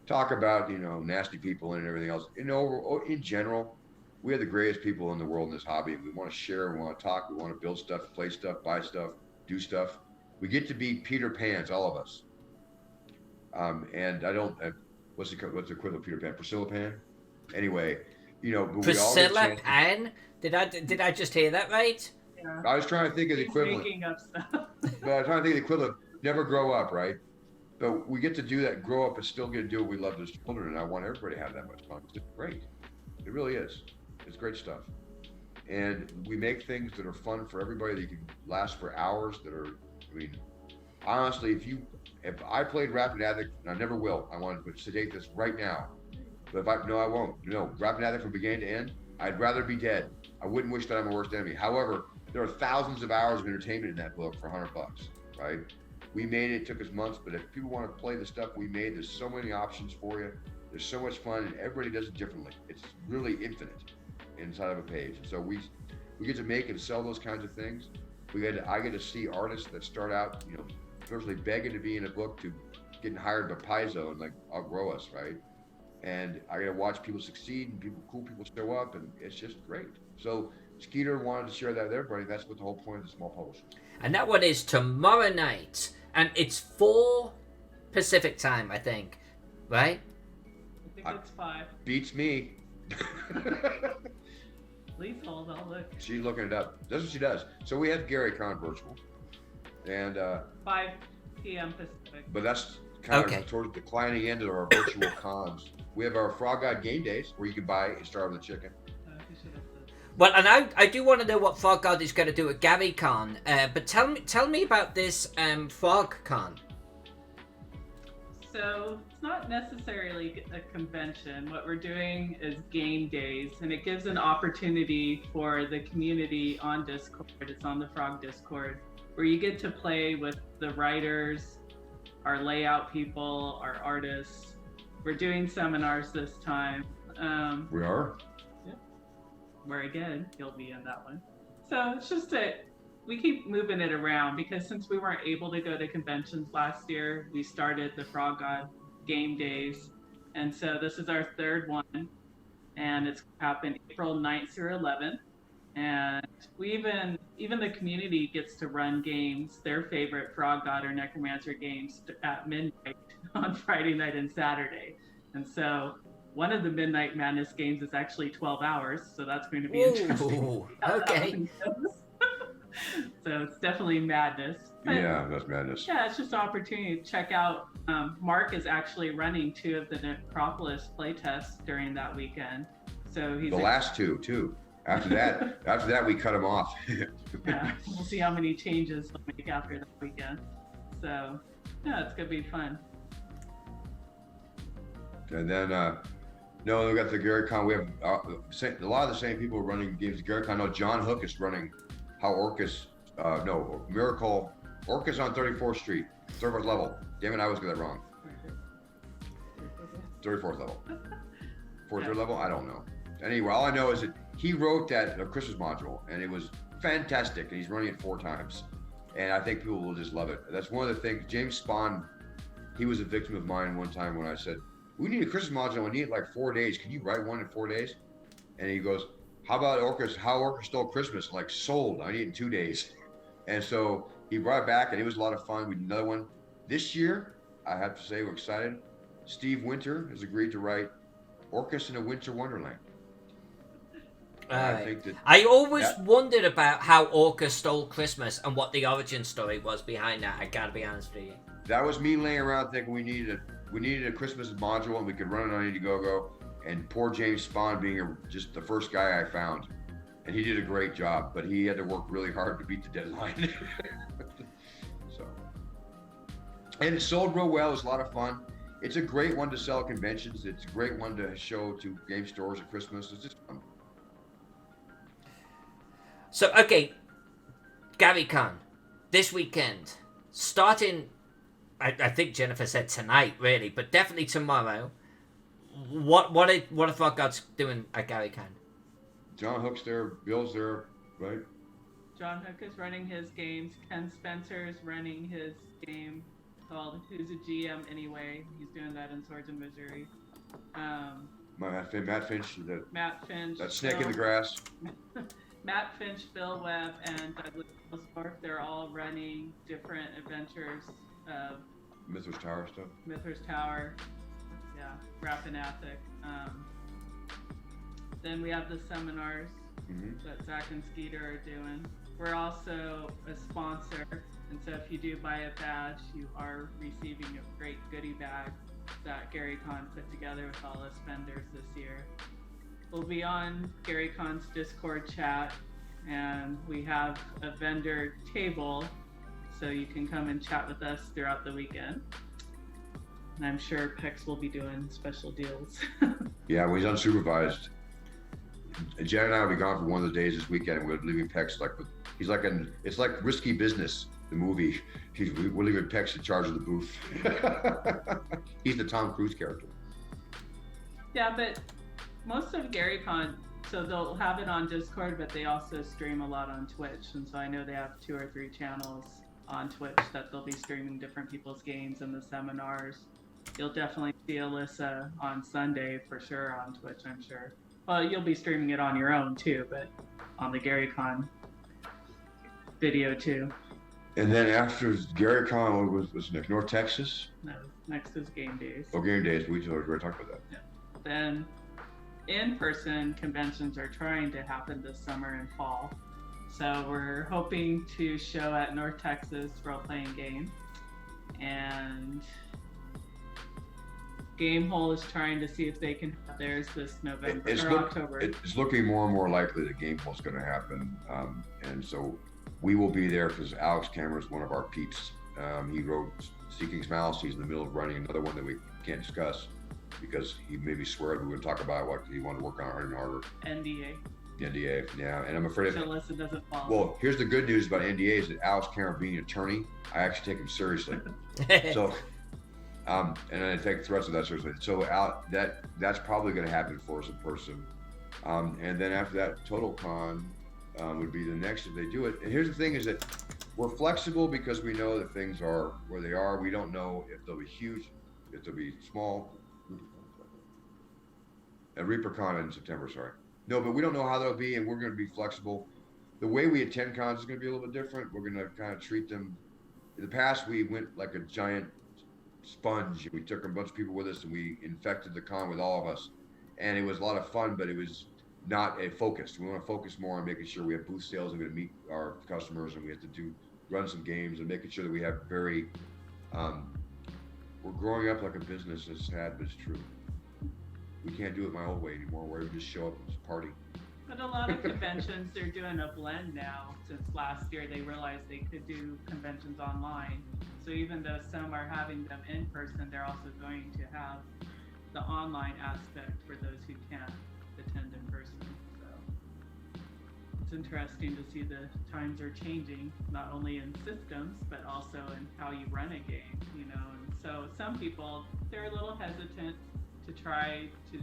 talk about, you know, nasty people and everything else. You know, in general, we have the greatest people in the world in this hobby. We want to share, we want to talk, we want to build stuff, play stuff, buy stuff, do stuff. We get to be Peter Pans, all of us. And I don't, what's the equivalent of Peter Pan? Priscilla Pan? Anyway, you know, but Priscilla Pan? Did I just hear that right? Yeah. I was trying to think of the equivalent. Making up stuff. But I was trying to think of the equivalent of never grow up, right? But we get to do that, grow up, and still get to do what we love as children. And I want everybody to have that much fun. It's great. It really is. It's great stuff. And we make things that are fun for everybody that can last for hours, that are, I mean, honestly, if I played Rapid Addict, and I never will, I want to sedate this right now. But I won't. No, Rapid Addict from beginning to end, I'd rather be dead. I wouldn't wish that I'm my worst enemy. However, there are thousands of hours of entertainment in that book for $100, right? We made it, took us months, but if people want to play the stuff we made, there's so many options for you. There's so much fun, and everybody does it differently. It's really infinite inside of a page. And so we get to make and sell those kinds of things. I get to see artists that start out, you know, firstly begging to be in a book to getting hired by Paizo and like outgrow us, right? And I get to watch people succeed and cool people show up, and it's just great. So Skeeter wanted to share that with everybody. That's what the whole point of the small publisher. And that one is tomorrow night, and it's 4 Pacific time, I think, right? I think it's 5. Beats me. Please hold, I'll look. She's looking it up. That's what she does. So we have Gary Con virtual, and 5 p.m. Pacific. but that's kind of towards the declining end of our virtual cons. We have our Frog God game days where you can buy and starve the chicken. You should have said. Well, and I do want to know what Frog God is going to do at GaryCon, but tell me about this FrogCon. So it's not necessarily a convention. What we're doing is game days, and it gives an opportunity for the community on Discord. It's on the Frog Discord, where you get to play with the writers, our layout people, our artists. We're doing seminars this time. We are. Yeah. Where again, you'll be in that one. So it's just we keep moving it around, because since we weren't able to go to conventions last year, we started the Frog God game days. And so this is our 3rd one, and it's happened April 9th through 11th. And we even the community gets to run games, their favorite Frog God or Necromancer games at midnight on Friday night and Saturday. And so one of the Midnight Madness games is actually 12 hours, so that's going to be interesting. Okay. So it's definitely madness. But Yeah, that's madness. yeah, it's just an opportunity to check out. Mark is actually running 2 of the Necropolis playtests during that weekend. So he's The last 2 too. After that, we cut him off. Yeah, we'll see how many changes they'll make after that weekend. So yeah, it's gonna be fun. And then, no, we got the Gary Con. We have a lot of the same people running games. Gary Con. No, John Hook is running How Orcus. No, Miracle. Orcus on 34th Street, 34th level. Damn it, I always get that wrong. 34th level. 43rd level? I don't know. Anyway, all I know is that he wrote that Christmas module, and it was fantastic, and he's running it 4 times. And I think people will just love it. That's one of the things. James Spahn, he was a victim of mine one time when I said, we need a Christmas module. I need like 4 days. Can you write one in 4 days? And he goes, how about Orcus? How Orcus Stole Christmas? Like, sold. I need it in 2 days. And so he brought it back, and it was a lot of fun. We did another one. This year, I have to say, we're excited. Steve Winter has agreed to write Orcus in a Winter Wonderland. I always wondered about how Orcus stole Christmas and what the origin story was behind that. I gotta be honest with you. That was me laying around thinking we needed a Christmas module and we could run it on Indiegogo. And poor James Spahn being just the first guy I found, and he did a great job, but he had to work really hard to beat the deadline. So, and it sold real well. It was a lot of fun. It's a great one to sell at conventions. It's a great one to show to game stores at Christmas. It's just fun. So, okay, Gary Con, this weekend, starting, I think Jennifer said tonight, really, but definitely tomorrow. What are Frog Gods doing at Gary Con? John Hook's there, Bill's there, right? John Hook is running his games. Ken Spencer is running his game called Who's a GM Anyway. He's doing that in Swords and Missouri. Matt Finch, Matt Finch. That snake in the grass. Matt Finch, Bill Webb, and Douglas Ellsworth, they're all running different adventures of Mithras Tower stuff. Mithras Tower, yeah, Rappanathic. Then we have the seminars that Zach and Skeeter are doing. We're also a sponsor, and so if you do buy a badge, you are receiving a great goodie bag that Gary Con put together with all his vendors this year. We'll be on Gary Con's Discord chat, and we have a vendor table, so you can come and chat with us throughout the weekend. And I'm sure Pex will be doing special deals. Yeah, well, he's unsupervised. Jen and I will be gone for one of the days this weekend, and we're leaving Pex it's like Risky Business, the movie. We're leaving Pex in charge of the booth. He's the Tom Cruise character. Yeah, but most of GaryCon, so they'll have it on Discord, but they also stream a lot on Twitch. And so I know they have 2 or 3 channels on Twitch that they'll be streaming different people's games and the seminars. You'll definitely see Alyssa on Sunday for sure on Twitch, I'm sure. Well, you'll be streaming it on your own too, but on the GaryCon video too. And then after GaryCon, what was next? North Texas? No, next is Game Days. Oh, Game Days. We already talked about that. Yeah. Then in-person conventions are trying to happen this summer and fall. So we're hoping to show at North Texas Role-Playing Game. And Gamehole is trying to see if they can have theirs this November or October. It's looking more and more likely that Gamehole is going to happen. And so we will be there because Alex Cameron is one of our peeps. He wrote Seeking Smiles. He's in the middle of writing another one that we can't discuss, because he maybe swear we would talk about what he wanted to work on harder and harder. NDA. NDA, yeah, and I'm afraid unless it doesn't follow. Well, here's the good news about NDAs: that Alex Cameron being an attorney, I actually take him seriously. So, and I take threats of that seriously. So that's probably going to happen for us in person. And then after that, Total Con would be the next if they do it. And here's the thing: is that we're flexible because we know that things are where they are. We don't know if they'll be huge, if they'll be small. ReaperCon in September, sorry. No, but we don't know how they'll be, and we're going to be flexible. The way we attend cons is going to be a little bit different. We're going to kind of treat them. In the past, we went like a giant sponge. We took a bunch of people with us, and we infected the con with all of us. And it was a lot of fun, but it was not focused. We want to focus more on making sure we have booth sales and we're going to meet our customers, and we have to run some games and making sure that we have very. We're growing up like a business. It's sad, but it's true. We can't do it my old way anymore, where we just show up and just party. But a lot of conventions, they're doing a blend now. Since last year, they realized they could do conventions online. So even though some are having them in person, they're also going to have the online aspect for those who can't attend in person. So it's interesting to see the times are changing, not only in systems, but also in how you run a game, you know. And so some people, they're a little hesitant to try to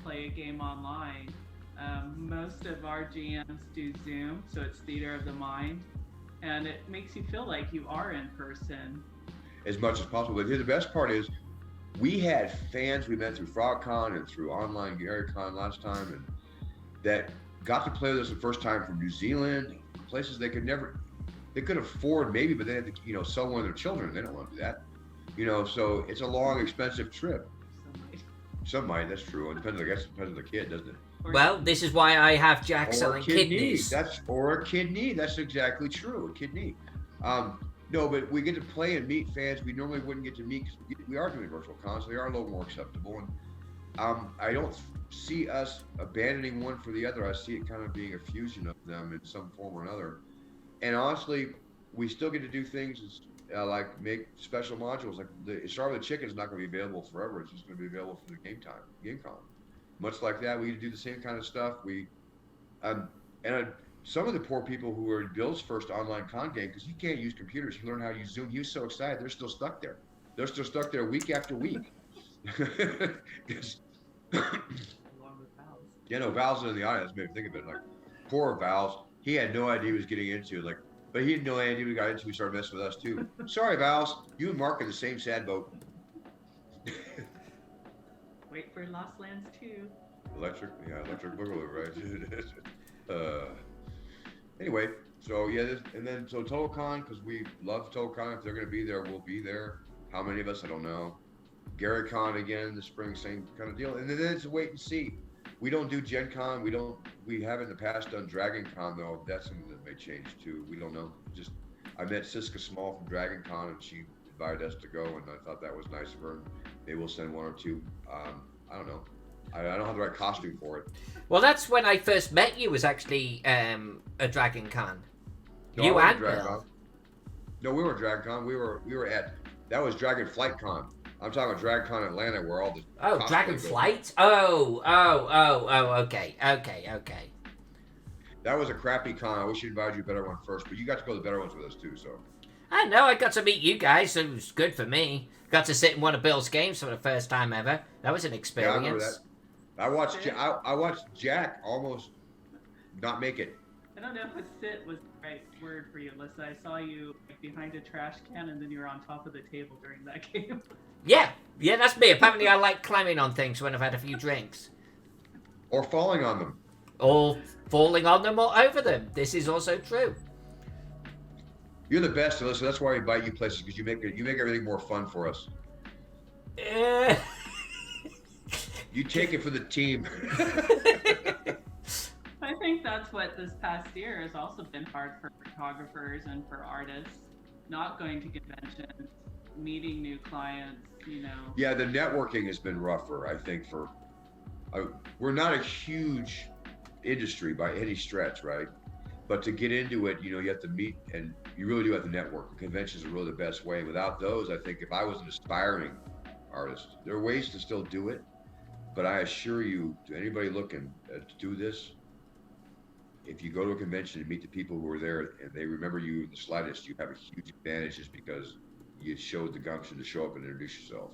play a game online. Most of our GMs do Zoom, so it's theater of the mind, and it makes you feel like you are in person. As much as possible. But the best part is, we had fans we met through FrogCon and through online GaryCon last time, and that got to play with us the first time from New Zealand, places they could afford maybe, but they had to, sell one of their children. They don't want to do that, so it's a long, expensive trip. Some might, that's true. It depends, I guess, it depends on the kid, doesn't it? Well, this is why I have Jack selling kidneys. Or a kidney. That's exactly true. A kidney. No, but we get to play and meet fans we normally wouldn't get to meet because we are doing virtual cons. So they are a little more acceptable. And I don't see us abandoning one for the other. I see it kind of being a fusion of them in some form or another. And honestly, we still get to do things like make special modules. Like the Starve the Chicken is not going to be available forever. It's just going to be available for the GameCon. Much like that, we do the same kind of stuff. Some of the poor people who are Bill's first online con game, because he can't use computers, he learned how to use Zoom. He was so excited, they're still stuck there. They're still stuck there week after week. Val's in the audience made me think of it. Like, poor Val's, he had no idea he was getting into. But he had no idea we got into. He started messing with us too. Sorry, Val's, you and Mark are the same sad boat. Wait for Lost Lands 2. Electric Boogaloo, right? Anyway, so yeah, so TotalCon, because we love TotalCon. If they're going to be there, we'll be there. How many of us? I don't know. GaryCon again this spring, same kind of deal. And then it's a wait and see. We don't do Gen Con. We have in the past done Dragon Con though. That's something that may change too. We don't know. I met Siska Small from Dragon Con, and she invited us to go, and I thought that was nice of her. Maybe we'll send one or two. I don't know. I don't have the right costume for it. Well, that's when I first met you. Was actually a Dragon Con. No, you and Bill. No, we were Dragon Con. We were at, that was Dragon Flight Con. I'm talking about Dragon Con Atlanta, where all the Dragon Flight. Okay. That was a crappy con. I wish you'd invited you a better one first, but you got to go to the better ones with us too. So. I know. I got to meet you guys. So it was good for me. Got to sit in one of Bill's games for the first time ever. That was an experience. Yeah, I remember that. I watched Jack almost not make it. I don't know if sit was the right word for you, Alyssa. I saw you behind a trash can, and then you were on top of the table during that game. Yeah, that's me. Apparently, I like climbing on things when I've had a few drinks. Or falling on them. Or falling on them or over them. This is also true. You're the best, Alyssa. That's why we invite you places, because you make everything more fun for us. You take it for the team. I think that's what this past year has also been hard for photographers and for artists. Not going to conventions, meeting new clients, Yeah, the networking has been rougher, I think, we're not a huge industry by any stretch, right? But to get into it, you have to meet, and you really do have to network. Conventions are really the best way. Without those, I think if I was an aspiring artist, there are ways to still do it, but I assure you, to anybody looking to do this, if you go to a convention and meet the people who are there and they remember you the slightest, you have a huge advantage just because you showed the gumption to show up and introduce yourself.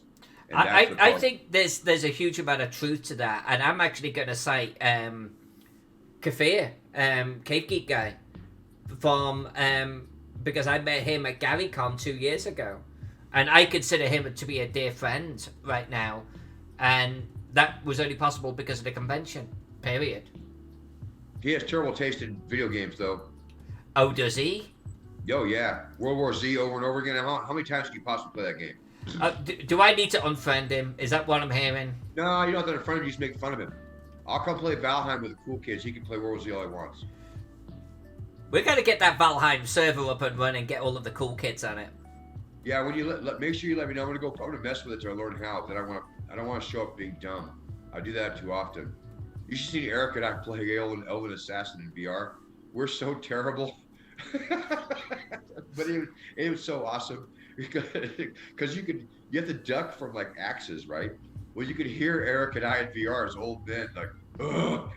And I think there's a huge amount of truth to that, and I'm actually going to cite Kafir, Cave Geek guy, from because I met him at GaryCon 2 years ago, and I consider him to be a dear friend right now, and that was only possible because of the convention. Period. He has terrible taste in video games, though. Oh, does he? Oh, yeah. World War Z over and over again. How many times can you possibly play that game? Do I need to unfriend him? Is that what I'm hearing? No, you don't have to unfriend him. You just make fun of him. I'll come play Valheim with the cool kids. He can play World War Z all he wants. We're going to get that Valheim server up and running, get all of the cool kids on it. Yeah, when you make sure you let me know. I'm gonna mess with it till I learn how. But I don't want to show up being dumb. I do that too often. You should see Eric and I play Elven Assassin in VR. We're so terrible. But it was so awesome because you have to duck from like axes, right? Well, you could hear Eric and I in VR as old men like, ugh,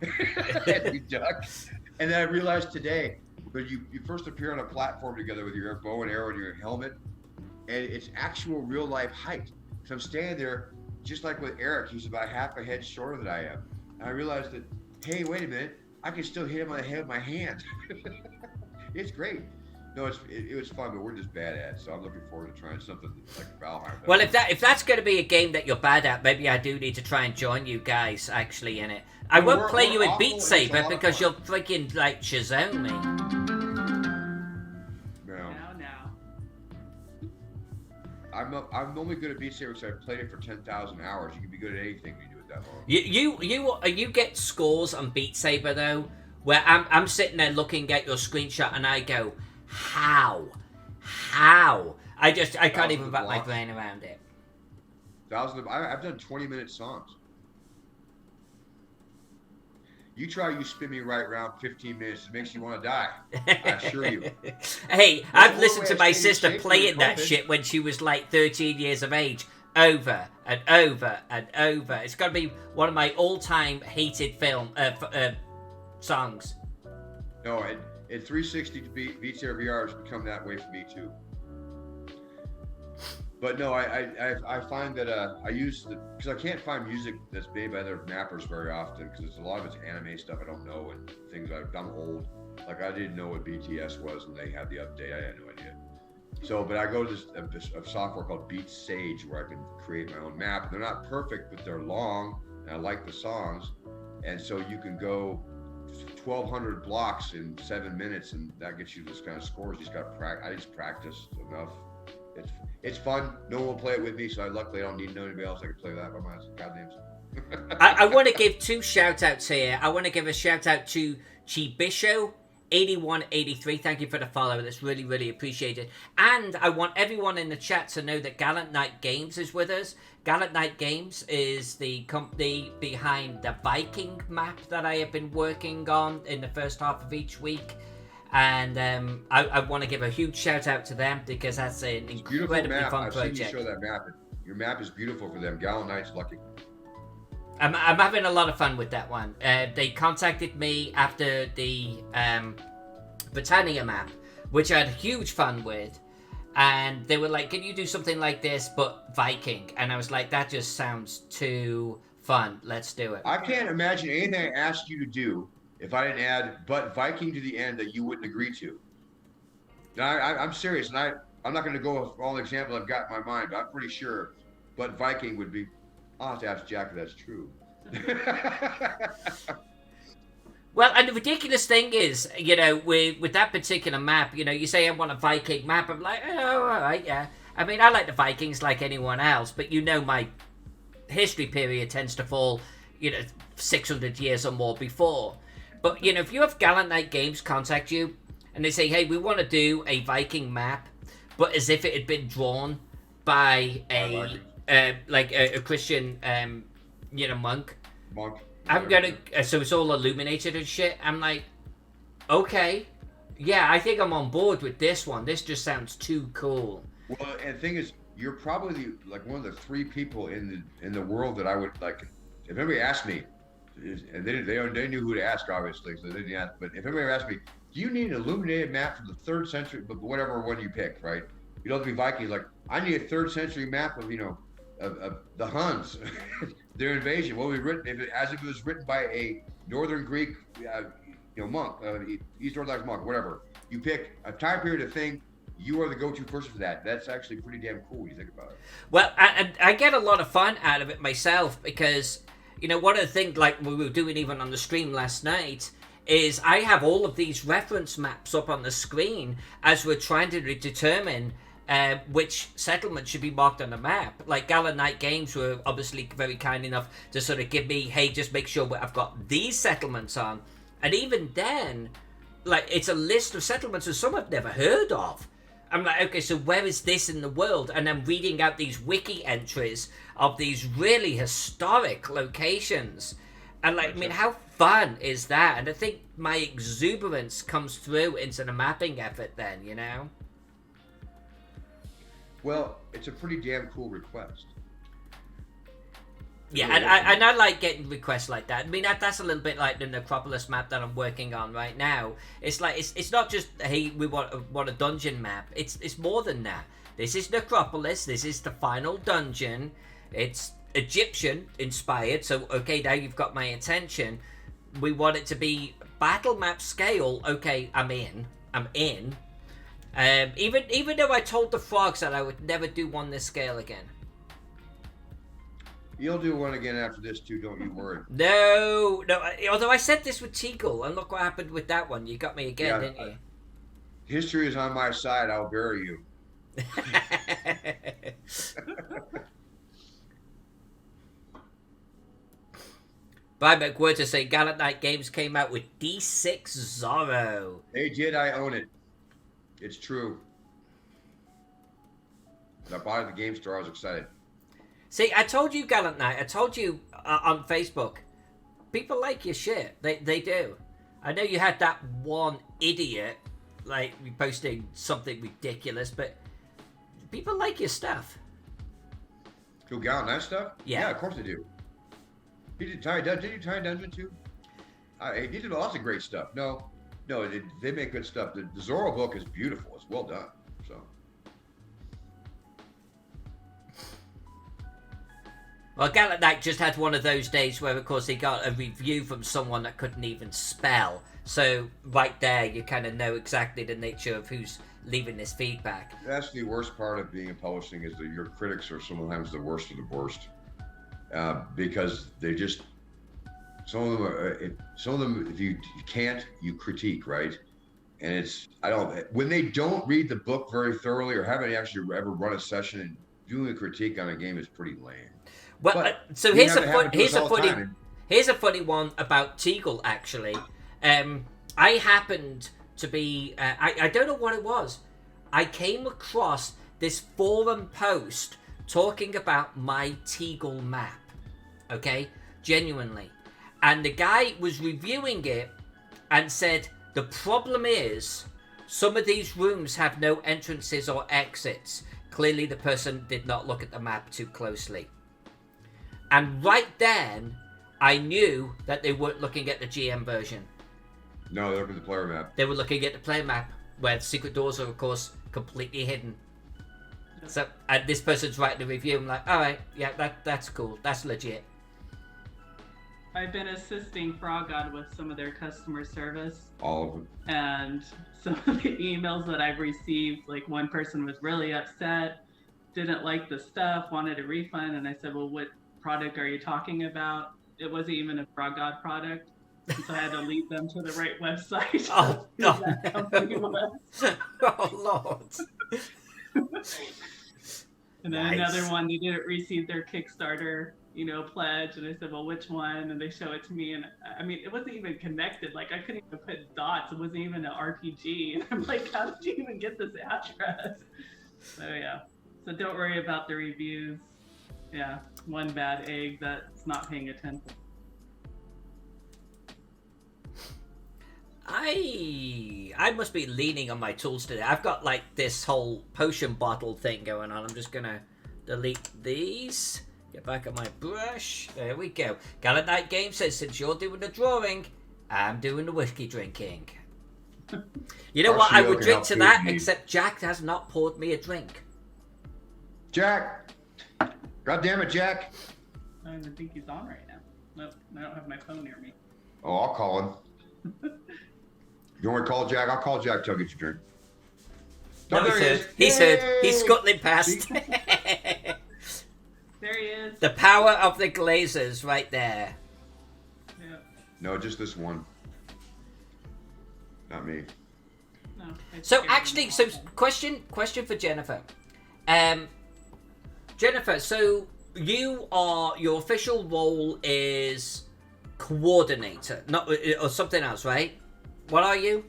and we duck. And then I realized today, but you first appear on a platform together with your bow and arrow and your helmet, and it's actual real life height. So I'm standing there, just like with Eric, he's about half a head shorter than I am. And I realized that, hey, wait a minute, I can still hit him on the head with my hand. It's great. No, it was fun, but we're just bad at it. So I'm looking forward to trying something like Valheim. Well, if that's going to be a game that you're bad at, maybe I do need to try and join you guys actually in it. I won't play you in Beat Saber because you'll freaking like Shazam me. I'm only good at Beat Saber because I've played it for 10,000 hours. You can be good at anything when you do it that long. You get scores on Beat Saber though, where I'm sitting there looking at your screenshot and I go, how? I can't even wrap my brain around it. I've done 20-minute songs. You spin me right around 15 minutes. It makes you want to die. I assure you. Hey, I've listened to my sister playing that shit when she was like 13 years of age. Over and over and over. It's got to be one of my all-time hated songs. No, and 360 Beat Saber VR has become that way for me too. But no, I find that I use because I can't find music that's made by other mappers very often because a lot of it's anime stuff I don't know and things I'm old. Like I didn't know what BTS was when they had the update. I had no idea. So, but I go to this software called Beat Sage where I can create my own map. They're not perfect, but they're long, and I like the songs. And so you can go 1,200 blocks in 7 minutes, and that gets you this kind of scores. You just got to practice. I just practice enough. It's fun. No one will play it with me, so luckily I don't need anybody else. I can play that by myself. Goddamn. I want to give two shout outs here. I want to give a shout out to Chibisho 8183. Thank you for the follow. That's really, really appreciated. And I want everyone in the chat to know that Gallant Knight Games is with us. Gallant Knight Games is the company behind the Viking map that I have been working on in the first half of each week. And I want to give a huge shout out to them because that's an incredibly fun project. I've seen you show that map. Your map is beautiful for them. Gallant Knight's lucky. I'm having a lot of fun with that one. They contacted me after the Britannia map, which I had huge fun with. And they were like, can you do something like this, but Viking? And I was like, that just sounds too fun. Let's do it. I can't imagine anything I asked you to do if I didn't add but Viking to the end that you wouldn't agree to. Now, I'm serious, and I'm not going to go with all the examples I've got in my mind, but I'm pretty sure but Viking would be, I'll have to ask Jack if that's true. Well, and the ridiculous thing is, with that particular map, you say I want a Viking map, I'm like, oh, all right, yeah. I mean, I like the Vikings like anyone else, but my history period tends to fall, 600 years or more before. But, if you have Gallant Knight Games contact you and they say, hey, we want to do a Viking map, but as if it had been drawn by a Christian, monk. I'm going to, so it's all illuminated and shit. I'm like, okay, yeah, I think I'm on board with this one. This just sounds too cool. Well, and the thing is, you're probably one of the 3 people in the world that I would like, if anybody asked me, and they knew who to ask, obviously, so they didn't ask. But if anybody asked me, do you need an illuminated map from the 3rd century, but whatever one you pick, right? You don't have to be Vikings. Like, I need a 3rd century map of the Huns, their invasion. What was written as if it was written by a Northern Greek, monk, East Orthodox monk, whatever. You pick a time period of thing. You are the go-to person for that. That's actually pretty damn cool when you think about it. Well, I get a lot of fun out of it myself because. One of the things, like we were doing even on the stream last night, is I have all of these reference maps up on the screen as we're trying to determine which settlements should be marked on the map. Like Gallant Knight Games were obviously very kind enough to sort of give me, hey, just make sure I've got these settlements on. And even then, like, it's a list of settlements that some I've never heard of. I'm like, okay, so where is this in the world? And I'm reading out these wiki entries of these really historic locations. And like, I mean, how fun is that? And I think my exuberance comes through into the mapping effort then, you know? Well, it's a pretty damn cool request. Yeah, and I like getting requests like that. I mean, that's a little bit like the Necropolis map that I'm working on right now. It's like, it's not just, hey, we want a dungeon map. It's more than that. This is Necropolis. This is the final dungeon. It's Egyptian inspired. So, okay, now you've got my attention. We want it to be battle map scale. Okay, I'm in. Even though I told the frogs that I would never do one this scale again. You'll do one again after this too, don't you worry. No. Although I said this with Teagle, and look what happened with that one. You got me again, didn't you? History is on my side. I'll bury you. Brian McWhirter saying Gallant Knight Games came out with D6 Zorro. They did. I own it. It's true. I bought it at the game store. I was excited. See, I told you, Gallant Knight. I told you on Facebook. People like your shit. They do. I know you had that one idiot, like, posting something ridiculous, but people like your stuff. Who, Gallant Knight stuff? Yeah, of course they do. He did Tiny Dungeon. Did you Tiny Dungeon too? He did lots of great stuff. No, they make good stuff. The Zorro book is beautiful. It's well done. So. Well, Gallant Knight just had one of those days where, of course, he got a review from someone that couldn't even spell. So, right there, you kind of know exactly the nature of who's leaving this feedback. That's the worst part of being in publishing, is that your critics are sometimes the worst of the worst. Because they just, some of them, if you can't, you critique, right? And when they don't read the book very thoroughly or haven't actually ever run a session, and doing a critique on a game is pretty lame. Well, so here's a funny one about Teagle, actually. I happened to be, I don't know what it was. I came across this forum post talking about my Teagle map. Okay? Genuinely. And the guy was reviewing it and said, the problem is, some of these rooms have no entrances or exits. Clearly the person did not look at the map too closely. And right then, I knew that they weren't looking at the GM version. No, they're looking at the player map. They were looking at the player map, where the secret doors are, of course, completely hidden. So, and this person's writing a review. I'm like, all right, yeah, that's cool. That's legit. I've been assisting Frog God with some of their customer service. All of them. And some of the emails that I've received, like one person was really upset, didn't like the stuff, wanted a refund. And I said, well, what product are you talking about? It wasn't even a Frog God product. So I had to lead them to the right website. Oh, no. That company was. Oh, Lord. And then Nice. another one, they didn't receive their Kickstarter, pledge. And I said, well, which one? And they show it to me. And I mean, it wasn't even connected. Like, I couldn't even put dots. It wasn't even an RPG. And I'm like, how did you even get this address? So, yeah. So don't worry about the reviews. Yeah. One bad egg that's not paying attention. I must be leaning on my tools today. I've got like this whole potion bottle thing going on. I'm just gonna delete these. Get back on my brush. There we go. Gallant Knight Games says, since you're doing the drawing, I'm doing the whiskey drinking. You know what? I would drink to that, except Jack has not poured me a drink. Jack! God damn it, Jack! I don't even think he's on right now. Nope, I don't have my phone near me. Oh, I'll call him. You want to call Jack? I'll call Jack till I get your drink. No, he's heard. He's scuttling past. There he is. The power of the Glazers right there. Yeah. No, just this one. Not me. No, So actually, question for Jennifer. Jennifer, so your official role is coordinator, not or something else, right? What are you?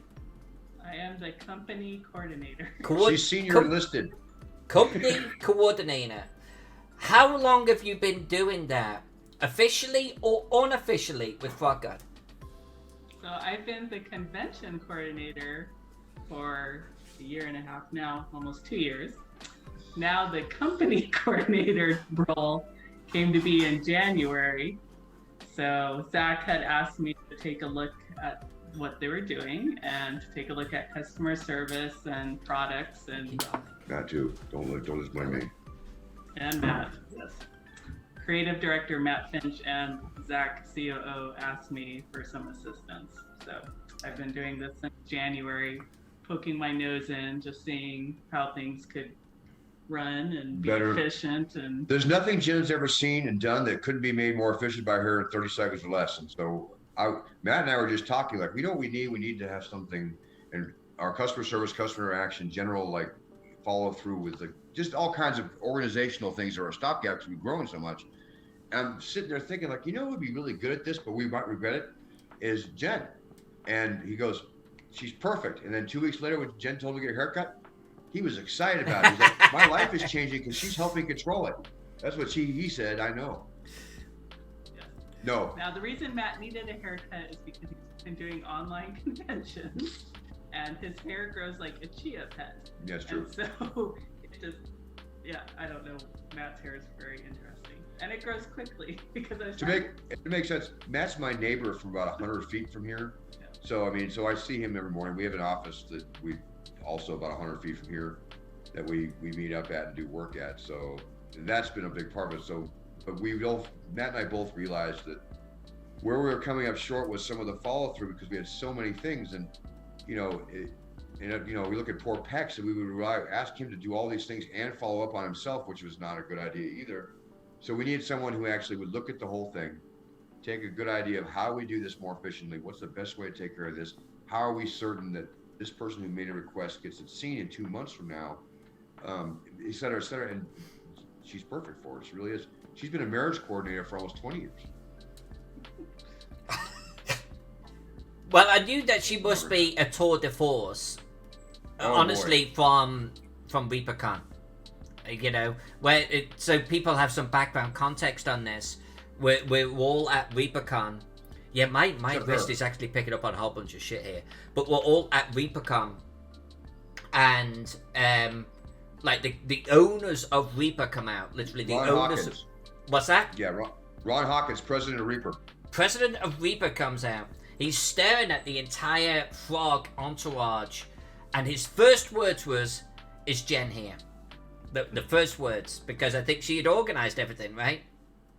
I am the company coordinator. She's senior enlisted. Company coordinator. How long have you been doing that? Officially or unofficially with Frog God? So I've been the convention coordinator for a year and a half now, almost 2 years. Now the company coordinator role came to be in January. So Zach had asked me to take a look at what they were doing and to take a look at customer service and products and Matt too. Don't just blame me. And Matt, yes. Creative director Matt Finch and Zach COO asked me for some assistance. So I've been doing this since January, poking my nose in, just seeing how things could run and be efficient. And there's nothing Jen's ever seen and done that couldn't be made more efficient by her in 30 seconds or less. And so Matt and I were just talking like, we know what we need. We need to have something, and our customer service, customer interaction, general like follow through with just all kinds of organizational things are a stopgap because we've grown so much. And I'm sitting there thinking like, who would be really good at this, but we might regret it, is Jen. And he goes, she's perfect. And then 2 weeks later, when Jen told him to get a haircut, he was excited about it. He's like, my life is changing because she's helping control it. That's what he said. I know. yes. No. Now the reason Matt needed a haircut is because he's been doing online conventions, and his hair grows like a chia pet. That's true. And so it just, I don't know. Matt's hair is very interesting, and it grows quickly because it makes sense. Matt's my neighbor from about 100 feet from here. Yeah. So I see him every morning. We have an office that we also about 100 feet from here that we meet up at and do work at. So that's been a big part of it. So, but Matt and I both realized that where we were coming up short was some of the follow through because we had so many things, and we look at poor Pex, and we would ask him to do all these things and follow up on himself, which was not a good idea either. So we needed someone who actually would look at the whole thing, take a good idea of how we do this more efficiently. What's the best way to take care of this? How are we certain that this person who made a request gets it seen in 2 months from now, et cetera, et cetera. And she's perfect for it. She really is. She's been a marriage coordinator for almost 20 years. Well, I knew that she must be a tour de force, honestly, from ReaperCon. So people have some background context on this. We're all at ReaperCon. Yeah, my wrist is actually picking up on a whole bunch of shit here. But we're all at ReaperCon, and the owners of Reaper come out. Literally, the Ron owners. Hawkins. What's that? Yeah, Ron Hawkins, president of Reaper. President of Reaper comes out. He's staring at the entire frog entourage, and his first words was, "Is Jen here?" The first words, because I think she had organized everything, right?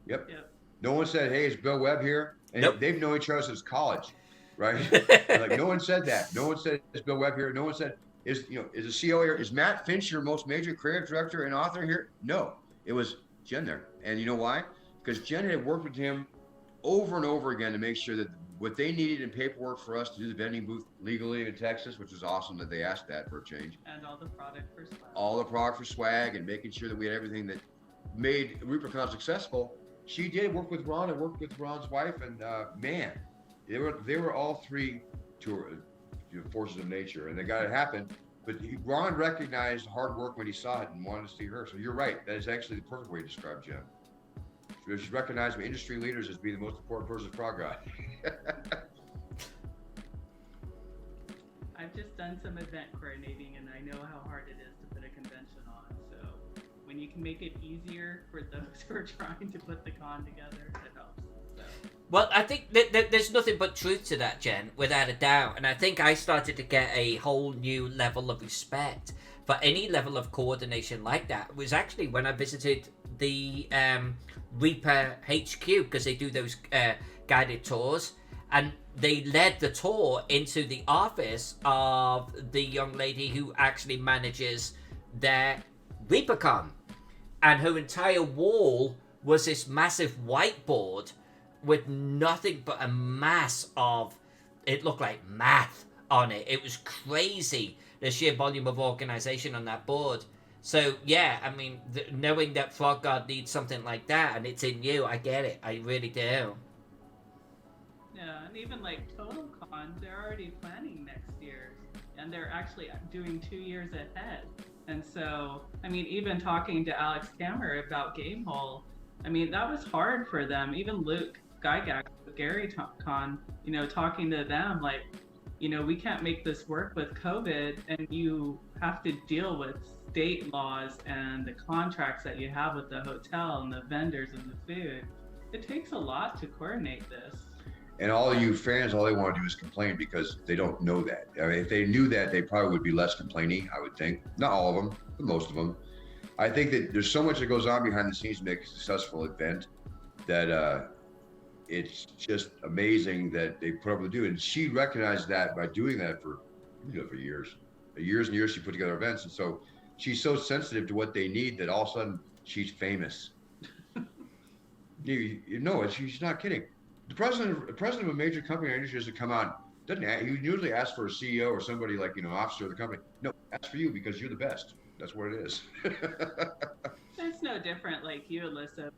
Yep. No one said, "Hey, is Bill Webb here?" And nope. They've known each other since college, right? Like no one said that. No one said, "Is Bill Webb here?" No one said, "Is the CEO here? Is Matt Finch your most major creative director and author here?" No, it was Jen there. And you know why? Because Jen had worked with him over and over again to make sure that what they needed in paperwork for us to do the vending booth legally in Texas, which was awesome that they asked that for a change. And all the product for swag. All the product for swag and making sure that we had everything that made ReaperCon successful. She did work with Ron and worked with Ron's wife, and man, they were all three forces of nature, and they got it happen. But Ron recognized hard work when he saw it and wanted to see her. So you're right. That is actually the perfect way to describe Jen. She's recognized by industry leaders as being the most important person in Frog God. I've just done some event coordinating, and I know how hard it is to put a convention on. So when you can make it easier for those who are trying to put the con together, it helps. So. Well, I think there's nothing but truth to that, Jen, without a doubt. And I think I started to get a whole new level of respect for any level of coordination like that. It was actually when I visited the Reaper HQ, because they do those guided tours, and they led the tour into the office of the young lady who actually manages their ReaperCon, and her entire wall was this massive whiteboard with nothing but a mass of, it looked like math on it. It was crazy, the sheer volume of organization on that board. So yeah, I mean, knowing that Frog God needs something like that, and it's in you, I get it. I really do. Yeah, and even like Total Con, they're already planning next year, and they're actually doing 2 years ahead. And so, I mean, even talking to Alex Kammer about Gamehole, I mean, that was hard for them. Even Luke Gygax with Gary Con, talking to them like, we can't make this work with COVID, and you have to deal with state laws and the contracts that you have with the hotel and the vendors and the food. It takes a lot to coordinate this. And all of you fans, all they want to do is complain because they don't know that. I mean, if they knew that, they probably would be less complaining, I would think. Not all of them, but most of them. I think that there's so much that goes on behind the scenes to make a successful event that it's just amazing that they put up with do. And she recognized that by doing that for years. Years and years she put together events. And so she's so sensitive to what they need that all of a sudden she's famous. She's not kidding. The president of a major company in industry doesn't come out. He usually asks for a CEO or somebody like officer of the company. No, ask for you because you're the best. That's what it is. It's no different like you, Alyssa.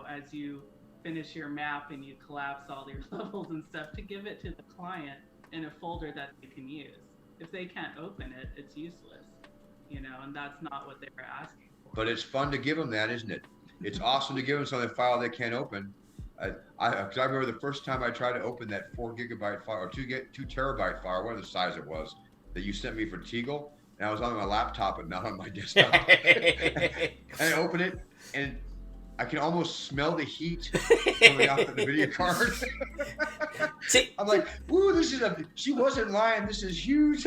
As you finish your map and you collapse all your levels and stuff to give it to the client in a folder that they can use. If they can't open it, it's useless. And that's not what they were asking for. But it's fun to give them that, isn't it? It's awesome to give them something file they can't open. I remember the first time I tried to open that 4 gigabyte file or 2 terabyte file, whatever the size it was, that you sent me for Teagle, and I was on my laptop and not on my desktop. And I opened it, and I can almost smell the heat coming out of the video card. I'm like, "Ooh, she wasn't lying. This is huge."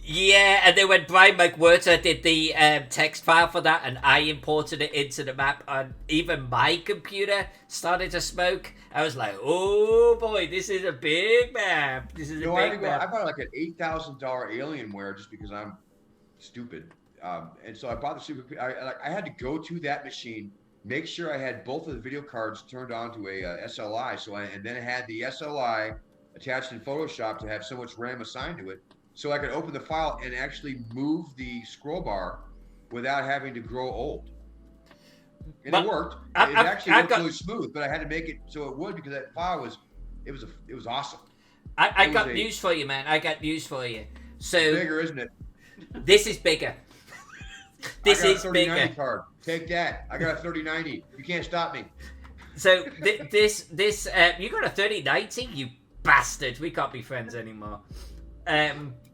Yeah, and then when Brian McWhirter did the text file for that, and I imported it into the map, and even my computer started to smoke, I was like, "Oh boy, this is a big map. This is a big map." I bought like an $8,000 Alienware just because I'm stupid, and so I bought the super. I had to go to that machine, make sure I had both of the video cards turned on to a SLI, and then I had the SLI attached in Photoshop to have so much RAM assigned to it, so I could open the file and actually move the scroll bar without having to grow old. And it worked. It actually looked really smooth, but I had to make it so it would because that file was awesome. I got news for you, man. I got news for you. So bigger, isn't it? This is bigger. This is bigger. I got a 3090 card. Take that. I got a 3090. You can't stop me. So this you got a 3090, you bastard. We can't be friends anymore.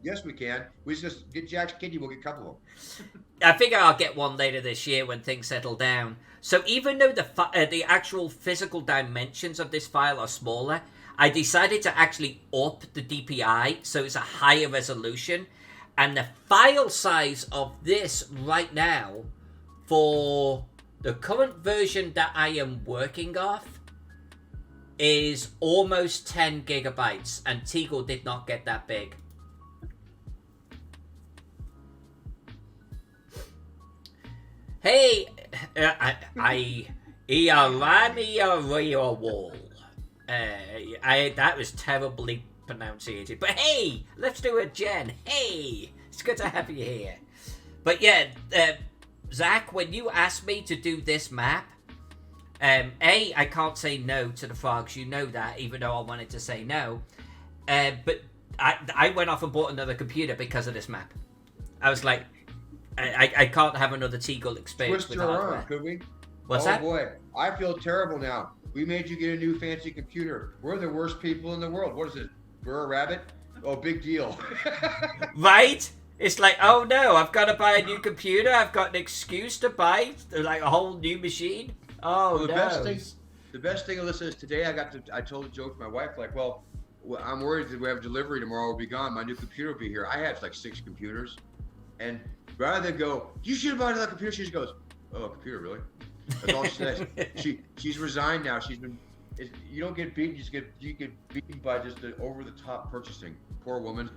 Yes, we can. We just get Jack's Kitty. We'll get a couple of them. I figure I'll get one later this year when things settle down. So even though the actual physical dimensions of this file are smaller, I decided to actually up the DPI so it's a higher resolution. And the file size of this right now for the current version that I am working off is almost 10 gigabytes, and Teagle did not get that big. Hey, wall. That was terribly pronunciated, but hey, let's do it, Jen. Hey, it's good to have you here. But yeah, Zach, when you asked me to do this map, I can't say no to the frogs. You know that, even though I wanted to say no. But I went off and bought another computer because of this map. I was like, I can't have another Teagle experience with hardware. Arm, could we? What's that? Oh boy, I feel terrible now. We made you get a new fancy computer. We're the worst people in the world. What is it? Burr Rabbit? Oh, big deal. Right? It's like, oh no, I've got to buy a new computer. I've got an excuse to buy like a whole new machine. Oh, well, no. The best thing, Alyssa, is today I told a joke to my wife, like, well, I'm worried that we have delivery tomorrow, we'll be gone. My new computer will be here. I have like 6 computers. And rather than go, you should have bought another computer, she just goes, oh, a computer, really? That's all she says. She's resigned now. You don't get beaten, you get beaten by just the over-the-top purchasing. Poor woman.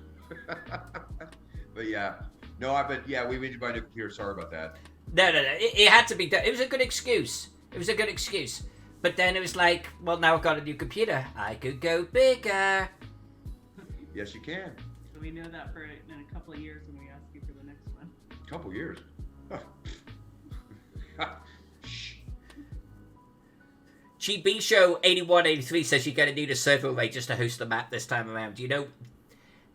But yeah. We made you buy a new computer. Sorry about that. No. It had to be done. It was a good excuse. But then it was like, well, now I've got a new computer. I could go bigger. Yes, you can. So we know that in a couple of years when we ask you for the next one. A couple of years? GB Show 8183 says you're going to need a server array just to host the map this time around. You know,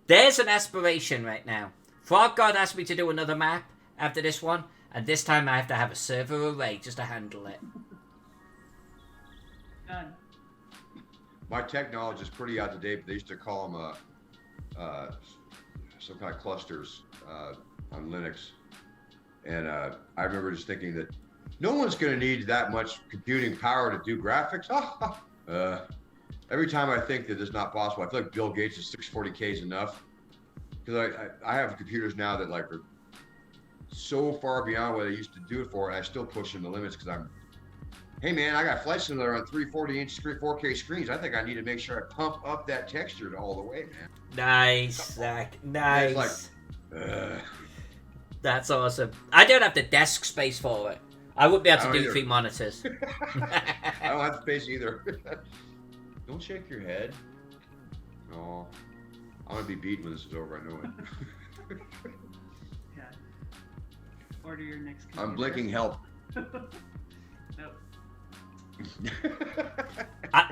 there's an aspiration right now. Frog God asked me to do another map after this one, and this time I have to have a server array just to handle it. Done. My tech knowledge is pretty out to date, but they used to call them some kind of clusters on Linux. And I remember just thinking that no one's going to need that much computing power to do graphics. Every time I think that it's not possible, I feel like Bill Gates' 640K is enough. Because I have computers now that like are so far beyond what I used to do it for, and I still push them the limits because hey man, I got Flight Simulator on 340-inch 4K screens. I think I need to make sure I pump up that texture all the way, man. Nice, Zach. Nice. Like, that's awesome. I don't have the desk space for it. I wouldn't be able to do either. 3 monitors. I don't have the space either. Don't shake your head. Oh, I'm gonna be beaten when this is over. I know it. Yeah. Order your next computer. I'm blinking help. Nope.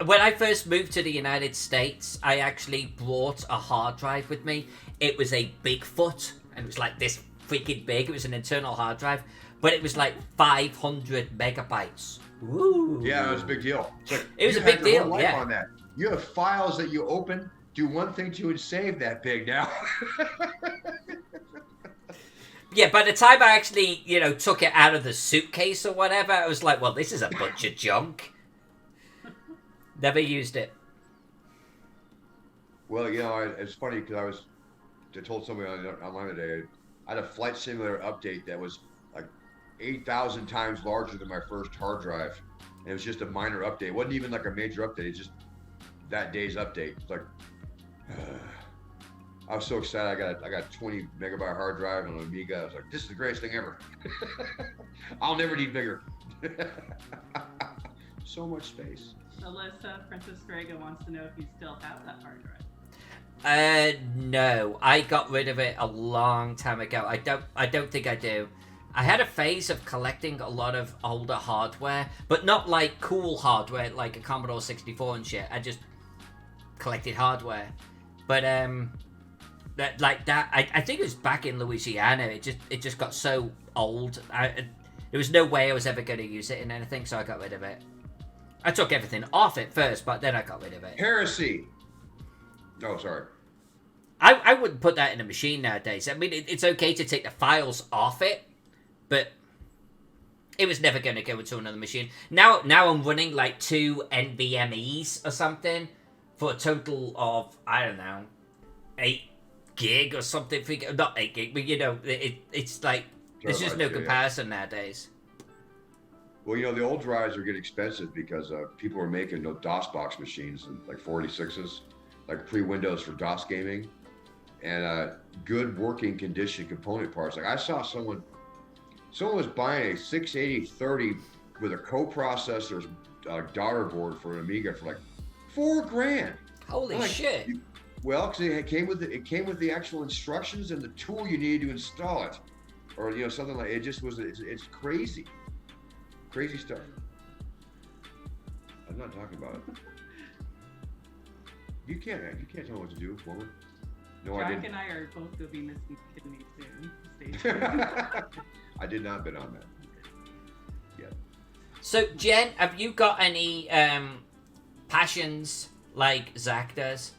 When I first moved to the United States, I actually brought a hard drive with me. It was a Bigfoot, and it was like this freaking big. It was an internal hard drive, but it was like 500 megabytes. Woo! Yeah, it was a big deal. Like, It was you a big had your whole deal, life yeah. on that. You have files that you open, do one thing to and save that big now. Yeah, by the time I actually, took it out of the suitcase or whatever, I was like, well, this is a bunch of junk. Never used it. Well, it's funny because I told somebody online today, I had a Flight Simulator update that was like 8,000 times larger than my first hard drive. And it was just a minor update. It wasn't even like a major update. It's just that day's update. It's like, I was so excited. I got 20 megabyte hard drive on an Amiga. I was like, this is the greatest thing ever. I'll never need bigger. So much space. Alyssa, Princess Grega wants to know if you still have that hard drive. No. I got rid of it a long time ago. I don't think I do. I had a phase of collecting a lot of older hardware, but not like cool hardware like a Commodore 64 and shit. I just collected hardware. But I think it was back in Louisiana. It just got so old. There was no way I was ever going to use it in anything, so I got rid of it. I took everything off it first, but then I got rid of it. Heresy. Oh, sorry. I wouldn't put that in a machine nowadays. I mean, it's okay to take the files off it, but it was never going to go into another machine. Now I'm running like 2 NVMe's or something for a total of, I don't know, 8 gig or something. Not 8 gig, but it's like, there's just no comparison nowadays. Well, the old drives are getting expensive because people are making DOS-box machines and like 46s, like pre-Windows for DOS gaming, and good working condition component parts. Like I saw someone was buying a 68030 with a coprocessor daughter board for an Amiga for like $4,000. Holy shit! Well, because it came with the actual instructions and the tool you needed to install it, or something like it. Just was it's crazy. Crazy stuff. I'm not talking about it. You can't tell me what to do, woman. No, Jack I didn't. and I are both going to be missing kidneys soon. Stay tuned. I did not bid on that. Yeah. So, Jen, have you got any passions like Zach does?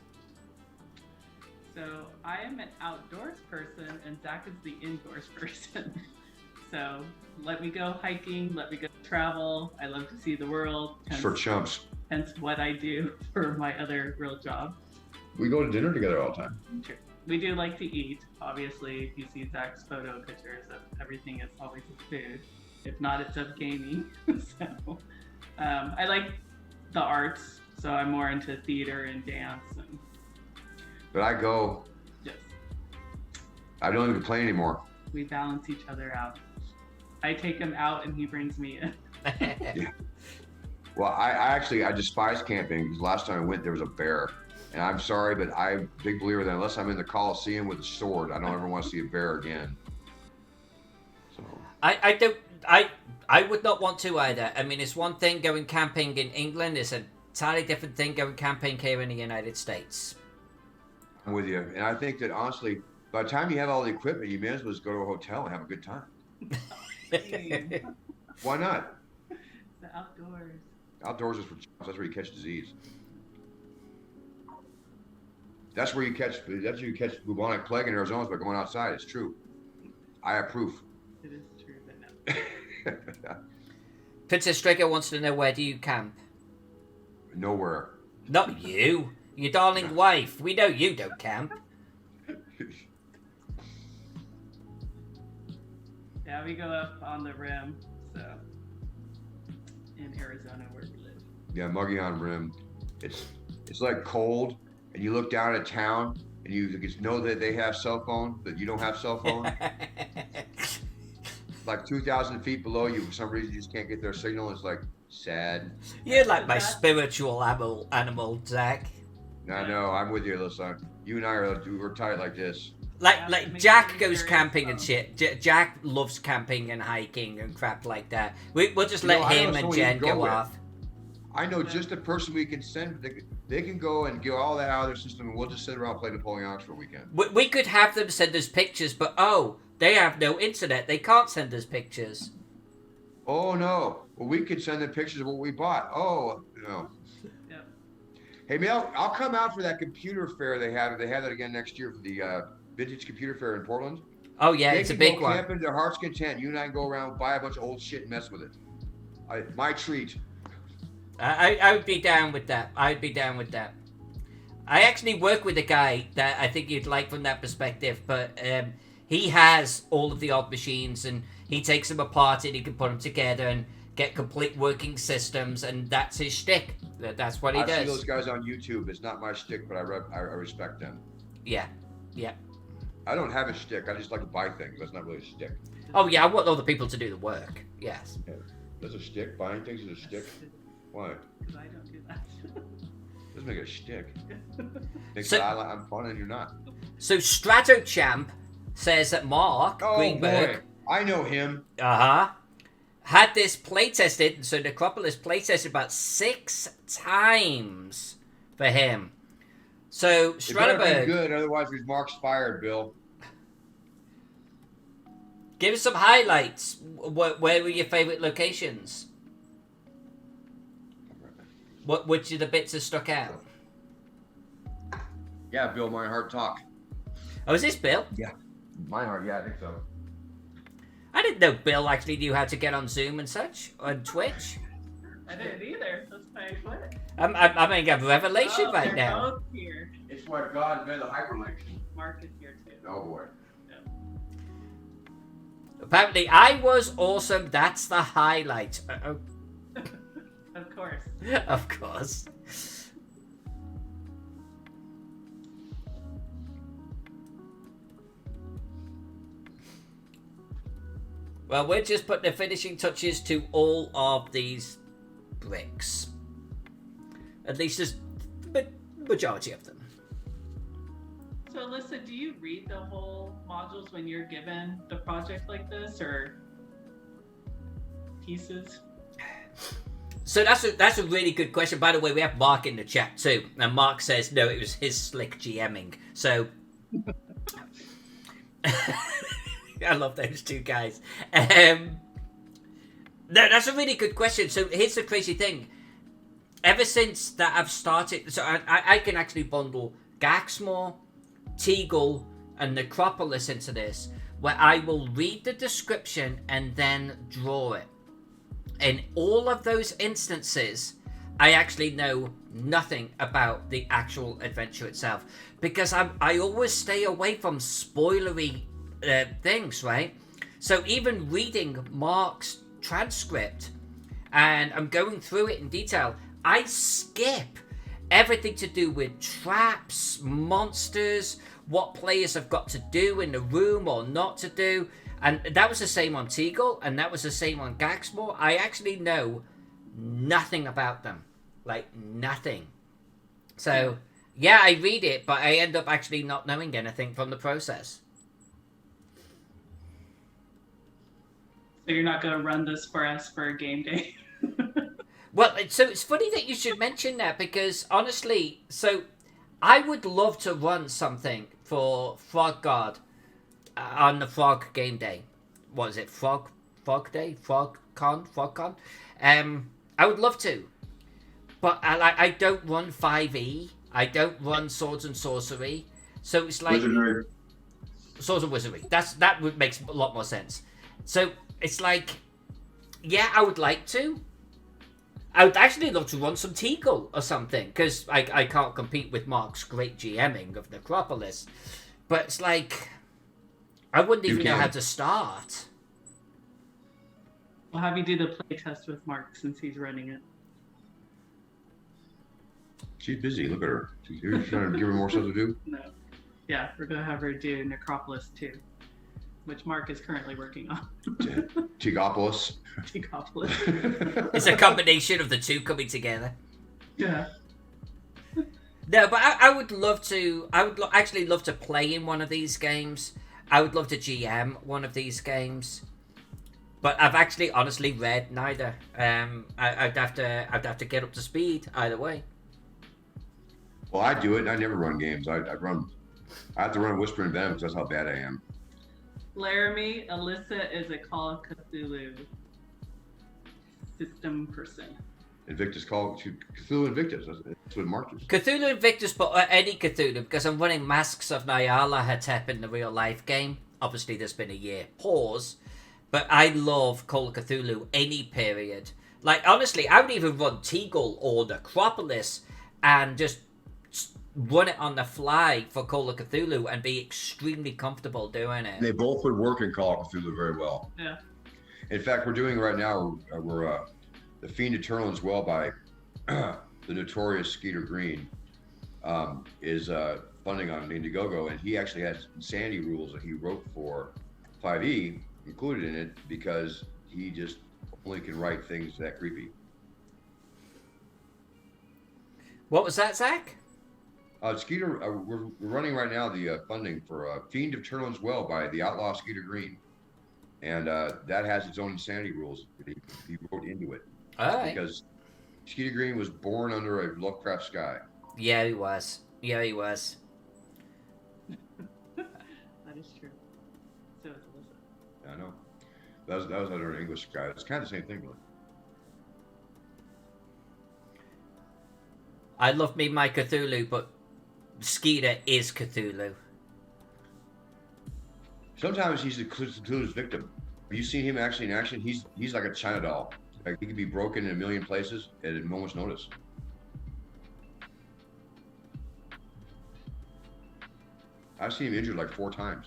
So I am an outdoors person, and Zach is the indoors person. So let me go hiking, let me go travel. I love to see the world. For chumps. Hence what I do for my other real job. We go to dinner together all the time. Sure. We do like to eat. Obviously, if you see Zach's photo pictures of everything, it's always of food. If not, it's of gaming. So I like the arts, so I'm more into theater and dance. But I go. Yes. I don't even complain anymore. We balance each other out. I take him out and he brings me in. Yeah. Well, I despise camping because last time I went there was a bear, and I'm sorry, but I'm a big believer that unless I'm in the Coliseum with a sword, I don't ever want to see a bear again. So I don't. I would not want to either. I mean, it's one thing going camping in England. It's an entirely different thing going camping here in the United States. I'm with you, and I think that honestly, by the time you have all the equipment, you may as well just go to a hotel and have a good time. Why not? The outdoors. Outdoors is for chumps. That's where you catch disease. That's where you catch bubonic plague in Arizona by going outside. It's true. I approve. It is true, but no. Princess Strigger wants to know, where do you camp? Nowhere. Not you. Your darling wife. We know you don't camp. Yeah, we go up on the rim, so in Arizona where we live. Yeah, Muggy on Rim. It's like cold, and you look down at town, and you just know that they have cell phone, but you don't have cell phone. Like 2,000 feet below you, for some reason you just can't get their signal. It's like sad. You're like my spiritual animal, Zach. I know. I'm with you, Alyssa. You and I we're tight like this. Like Jack goes camping and shit. Jack loves camping and hiking and crap like that. We'll just let him and Jen go off. I know just a person we can send. They can go and get all that out of their system, and we'll just sit around and play Napoleonics for a weekend. We could have them send us pictures, but they have no internet. They can't send us pictures. Oh no! Well, we could send them pictures of what we bought. Oh no. Yep. Hey, Mel, I'll come out for that computer fair they have. They have that again next year for the vintage computer fair in Portland. Oh yeah, it's a big one. Camp into their heart's content. You and I can go around, buy a bunch of old shit, and mess with it. My treat. I would be down with that. I'd be down with that. I actually work with a guy that I think you'd like from that perspective, but he has all of the odd machines, and he takes them apart and he can put them together and get complete working systems, and that's his shtick. That's what he does. I see those guys on YouTube. It's not my shtick, but I respect them. Yeah. I don't have a shtick. I just like to buy things. That's not really a shtick. Oh yeah, I want other people to do the work. Yes. Yeah. That's a shtick. Buying things is a shtick. Why? Because I don't do that. Doesn't make it a shtick. So, I'm fun and you're not. So Stratochamp says that Mark Greenberg. Boy. I know him. Had this playtested, so Necropolis playtested about 6 times for him. So Stratoberg, good, otherwise Mark's fired, Bill. Give us some highlights. Where were your favorite locations? Which of the bits have stuck out? Yeah, Bill Meinhardt talk. Oh, is this Bill? Yeah, Meinhardt. Yeah, I think so. I didn't know Bill actually knew how to get on Zoom and such on Twitch. I didn't either. That's my foot. I'm having a revelation right now. Both here. It's what God made the hyperlink. Mark is here too. Oh boy. Apparently, I was awesome. That's the highlight. Of course. Of course. Well, we're just putting the finishing touches to all of these bricks. At least there's the majority of them. So, Alyssa, do you read the whole modules when you're given the project like this, or pieces? So that's a really good question. By the way, we have Mark in the chat too, and Mark says no, it was his slick GMing. So I love those two guys. No, that's a really good question. So here's the crazy thing. Ever since that I've started, so I can actually bundle Gaxmore, Teagle, and Necropolis into this, where I will read the description and then draw it. In all of those instances, I actually know nothing about the actual adventure itself, because I always stay away from spoilery things, right? So even reading Mark's transcript, and I'm going through it in detail, I skip everything to do with traps, monsters, what players have got to do in the room or not to do. And that was the same on Teagle, and that was the same on Gaxmore. I actually know nothing about them. Like, nothing. So, yeah, I read it, but I end up actually not knowing anything from the process. So you're not going to run this for us for a game day? Well, so it's funny that you should mention that because honestly, so I would love to run something for Frog God on the Frog Game Day. What is it? Frog Day? FrogCon? I would love to, but I don't run 5e. I don't run Swords and Sorcery, so it's like Wizardry. Swords and Wizardry. That would makes a lot more sense. So it's like, yeah, I would like to. I would actually love to run some Teagle or something, because I can't compete with Mark's great GMing of Necropolis. But it's like, I wouldn't even know how to start. We'll have you do the play test with Mark since he's running it. She's busy. Look at her. You're trying to give her more stuff to do? No. Yeah, we're going to have her do Necropolis 2, which Mark is currently working on. Tegopolis. Necropolis. It's a combination of the two coming together. Yeah. No, but I would love to. I would actually love to play in one of these games. I would love to GM one of these games. But I've actually honestly read neither. I'd have to get up to speed either way. Well, I do it. I never run games. I have to run Whisper and Venom because that's how bad I am. Laramie, Alyssa is a Call of Cthulhu system person. Invictus Cthulhu Invictus. That's what Mark is. Cthulhu Invictus, but any Cthulhu, because I'm running Masks of Nyarlathotep in the real life game. Obviously, there's been a year pause, but I love Call of Cthulhu any period. Like, honestly, I would even run Teagle or Necropolis and just run it on the fly for Call of Cthulhu and be extremely comfortable doing it. They both would work in Call of Cthulhu very well. Yeah. In fact, we're doing right now, we're The Fiend Eternal as well by the notorious Skeeter Green is funding on Indiegogo, and he actually has insanity rules that he wrote for 5e included in it because he just only can write things that creepy. What was that, Zach? Skeeter, we're running right now the funding for Fiend Eternal as well by the outlaw Skeeter Green, and that has its own insanity rules that he wrote into it. All right. Because Skeeter Green was born under a Lovecraft sky. Yeah, he was. That is true. So is Alyssa. Yeah, I know. That was under an English sky. It's kind of the same thing, really. I love me my Cthulhu, but Skeeter is Cthulhu. Sometimes he's Cthulhu's victim. Have you seen him actually in action? He's like a China doll. Like he can be broken in a million places at a moment's notice. I've seen him injured like 4 times.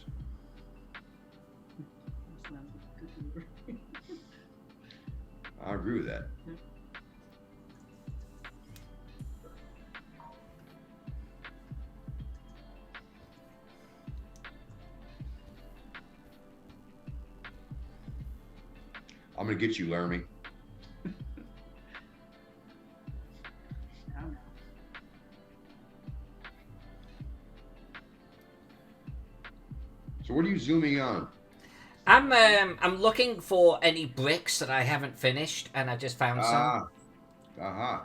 I agree with that. I'm gonna get you, Laramie. So what are you zooming on? I'm looking for any bricks that I haven't finished, and I just found some.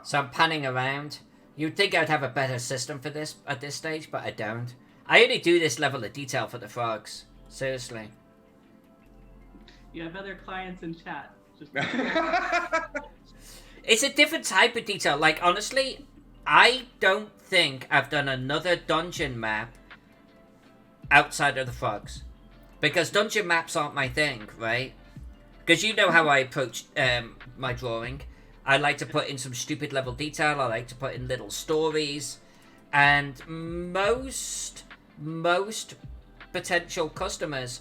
So I'm panning around. You'd think I'd have a better system for this at this stage, but I don't. I only do this level of detail for the frogs. Seriously. You have other clients in chat. Just... It's a different type of detail. Like, honestly, I don't think I've done another dungeon map outside of the frogs. Because dungeon maps aren't my thing, right? Because you know how I approach my drawing. I like to put in some stupid level detail. I like to put in little stories. And most potential customers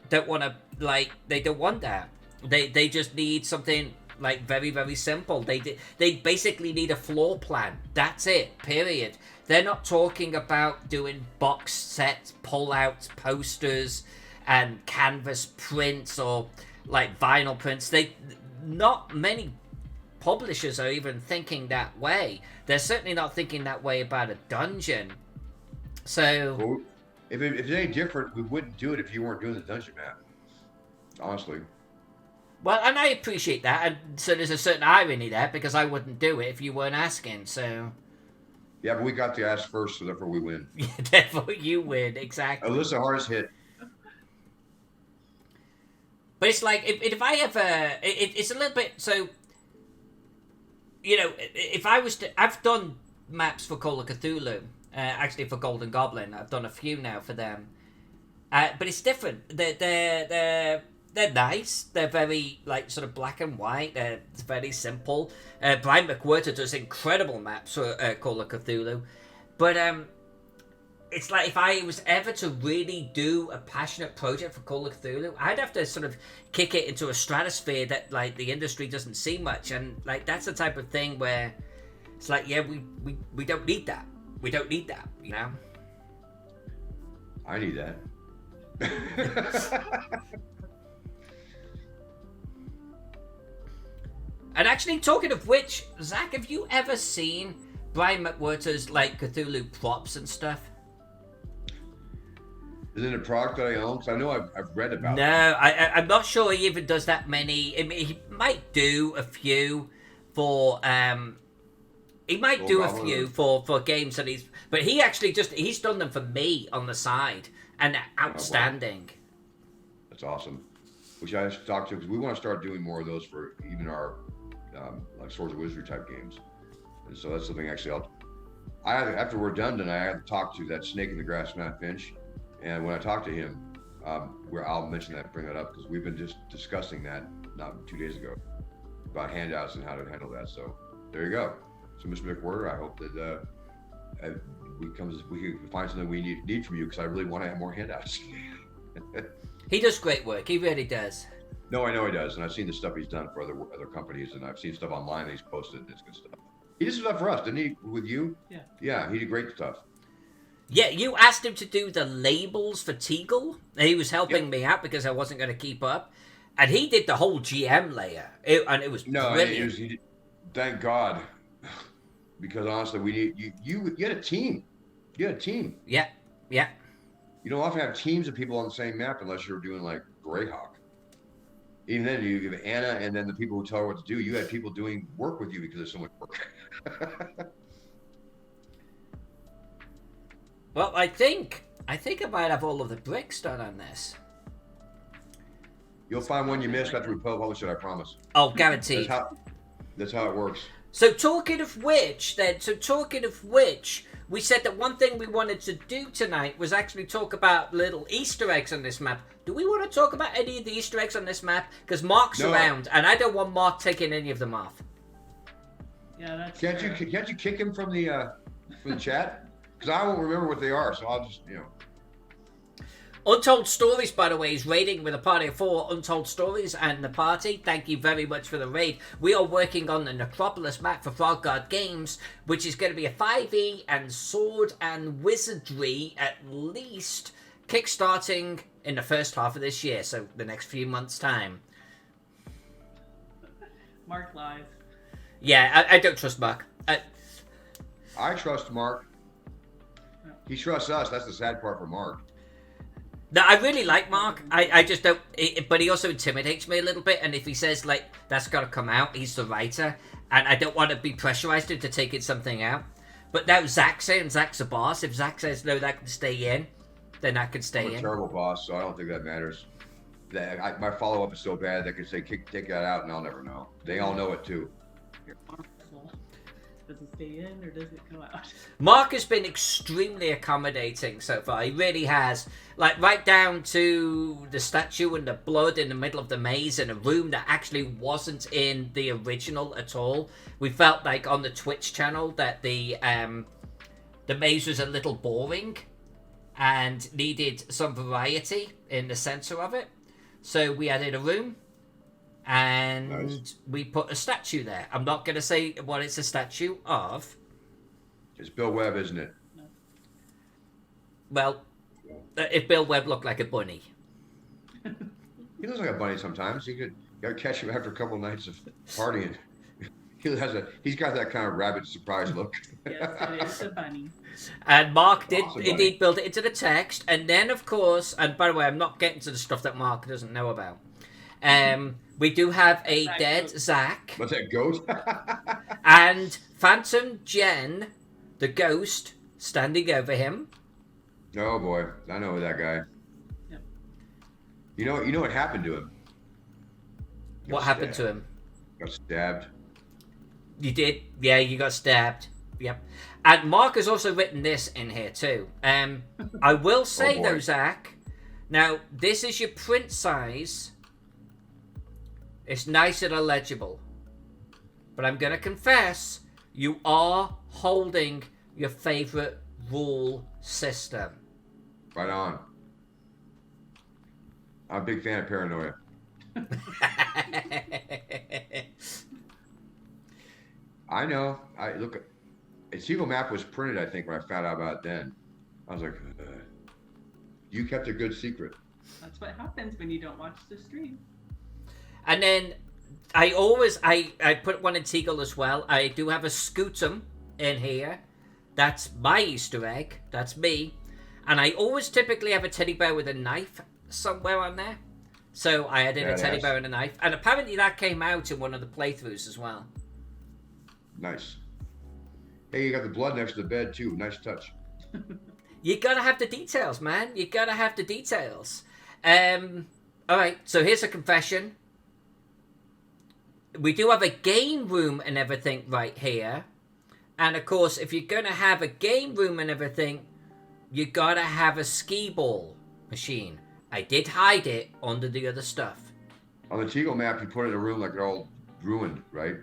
don't want to, like, they don't want that. They just need something, like, very, very simple. They basically need a floor plan. That's it, period. They're not talking about doing box sets, pull-outs, posters, and canvas prints or, like, vinyl prints. Not many publishers are even thinking that way. They're certainly not thinking that way about a dungeon. So... Well, if it's any different, we wouldn't do it if you weren't doing the dungeon map. Honestly. Well, and I appreciate that, and so there's a certain irony there because I wouldn't do it if you weren't asking. So Yeah, but we got to ask first, so therefore we win. therefore you win exactly. Alyssa hardest hit. But it's like if I ever, it's a little bit so. You know, if I was to, I've done maps for Call of Cthulhu, actually for Golden Goblin. I've done a few now for them, but it's different. They're nice. They're very like sort of black and white. They're very simple. Brian McWhirter does incredible maps for Call of Cthulhu, but it's like if I was ever to really do a passionate project for Call of Cthulhu, I'd have to sort of kick it into a stratosphere that like the industry doesn't see much, and like that's the type of thing where it's like, yeah, we don't need that. We don't need that, you know. I need that. And actually, talking of which, Zach, have you ever seen Brian McWhirter's like Cthulhu props and stuff? Isn't it a product that I own? Because I know I've read about it. No, I'm not sure he even does that many. I mean, he might do a few for for games that but he actually he's done them for me on the side, and they're outstanding. That's awesome. Which I should talk to, because we want to start doing more of those for even our like Swords of Wizardry type games. And so that's something actually after we're done tonight, I have to talk to that snake in the grass, Matt Finch. And when I talk to him, I'll mention that, bring that up, because we've been just discussing that not 2 days ago about handouts and how to handle that. So there you go. So Mr. McWhirter, I hope that we can find something we need from you, because I really want to have more handouts. He does great work. He really does. No, I know he does, and I've seen the stuff he's done for other companies, and I've seen stuff online that he's posted, and it's good stuff. He did some stuff for us, didn't he? With you? Yeah. Yeah, he did great stuff. Yeah, you asked him to do the labels for Teagle. He was helping me out because I wasn't going to keep up. And he did the whole GM layer. And it was brilliant. Thank God. Because honestly, we need you had a team. You had a team. Yeah. You don't often have teams of people on the same map unless you're doing like Greyhawk. Even then, you have Anna and then the people who tell her what to do. You had people doing work with you because there's so much work. Well, I think I might have all of the bricks done on this. You'll find one you missed after we publish it, I promise. Oh, guaranteed. That's how it works. So talking of which, we said that one thing we wanted to do tonight was actually talk about little Easter eggs on this map. Do we want to talk about any of the Easter eggs on this map? Because Mark's around, and I don't want Mark taking any of them off. Yeah, that's Can't you kick him from the chat? Because I won't remember what they are, so I'll just, Untold Stories, by the way, is raiding with a party of 4. Untold Stories and the party. Thank you very much for the raid. We are working on the Necropolis map for Frog God Games, which is going to be a 5e and sword and wizardry, at least, kickstarting in the first half of this year, so the next few months' time. Mark lies. Yeah, I don't trust Mark. I trust Mark. He trusts us. That's the sad part for Mark. No, I really like Mark. I just don't... But he also intimidates me a little bit. And if he says, like, that's got to come out, he's the writer. And I don't want to be pressurized into taking something out. But now Zach's saying Zach's a boss. If Zach says, no, that can stay in, then that can stay in. I'm a terrible boss, so I don't think that matters. My follow-up is so bad, they could say, take that out, and I'll never know. They all know it, too. You're awful. Does it stay in or does it go out? Mark has been extremely accommodating so far. He really has. Like, right down to the statue and the blood in the middle of the maze in a room that actually wasn't in the original at all. We felt like on the Twitch channel that the maze was a little boring and needed some variety in the center of it. So we added a room. And we put a statue there. I'm not going to say what it's a statue of. It's Bill Webb, isn't it? No. Well, if Bill Webb looked like a bunny. He looks like a bunny sometimes. You got to catch him after a couple of nights of partying. He's got that kind of rabbit surprise look. Yes, it is a bunny. And Mark did indeed build it into the text. And then, of course, and by the way, I'm not getting to the stuff that Mark doesn't know about. We do have a That dead goat. Zach What's that, goat? and Phantom Jen, the ghost, standing over him. Oh boy, I know that guy. Yep. You know what happened to him? What happened to him? Got stabbed. You did? Yeah, you got stabbed. Yep. And Mark has also written this in here too. I will say though, Zach, now this is your print size. It's nice and illegible. But I'm going to confess, you are holding your favorite rule system. Right on. I'm a big fan of paranoia. I know. I look. Its evil map was printed, I think, when I found out about it then. I was like, you kept a good secret. That's what happens when you don't watch the stream. And then I put one in Teagle as well. I do have a Scootum in here. That's my Easter egg. That's me. And I always typically have a teddy bear with a knife somewhere on there. So I added a teddy bear and a knife. And apparently that came out in one of the playthroughs as well. Nice. Hey, you got the blood next to the bed too. Nice touch. You gotta have the details, man. You gotta have the details. Alright, so here's a confession. We do have a game room and everything right here. And of course, if you're gonna have a game room and everything, you gotta have a skee ball machine. I did hide it under the other stuff. On the Teagle map, you put it in a room like they're all ruined, right?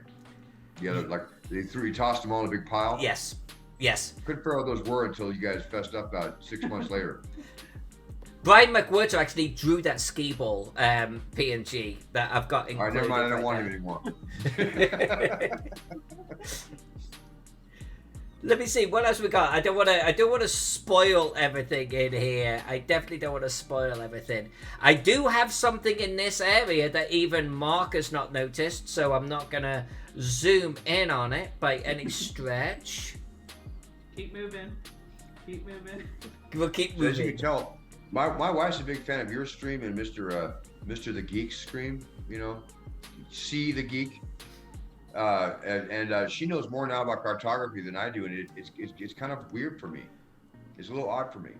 Yeah, like you tossed them all in a big pile. Yes. Yes. Couldn't figure out what those were until you guys fessed up about 6 months later. Brian McWhirter actually drew that skee ball PNG that I've got in. All right, never mind. I don't want him anymore. Let me see what else we got. I don't want to spoil everything in here. I definitely don't want to spoil everything. I do have something in this area that even Mark has not noticed, so I'm not gonna zoom in on it by any stretch. Keep moving. Keep moving. We'll keep So as you moving. can tell, my wife's a big fan of your stream and Mr. the Geek stream. You know, See the Geek. And she knows more now about cartography than I do, and it's kind of weird for me. It's a little odd for me.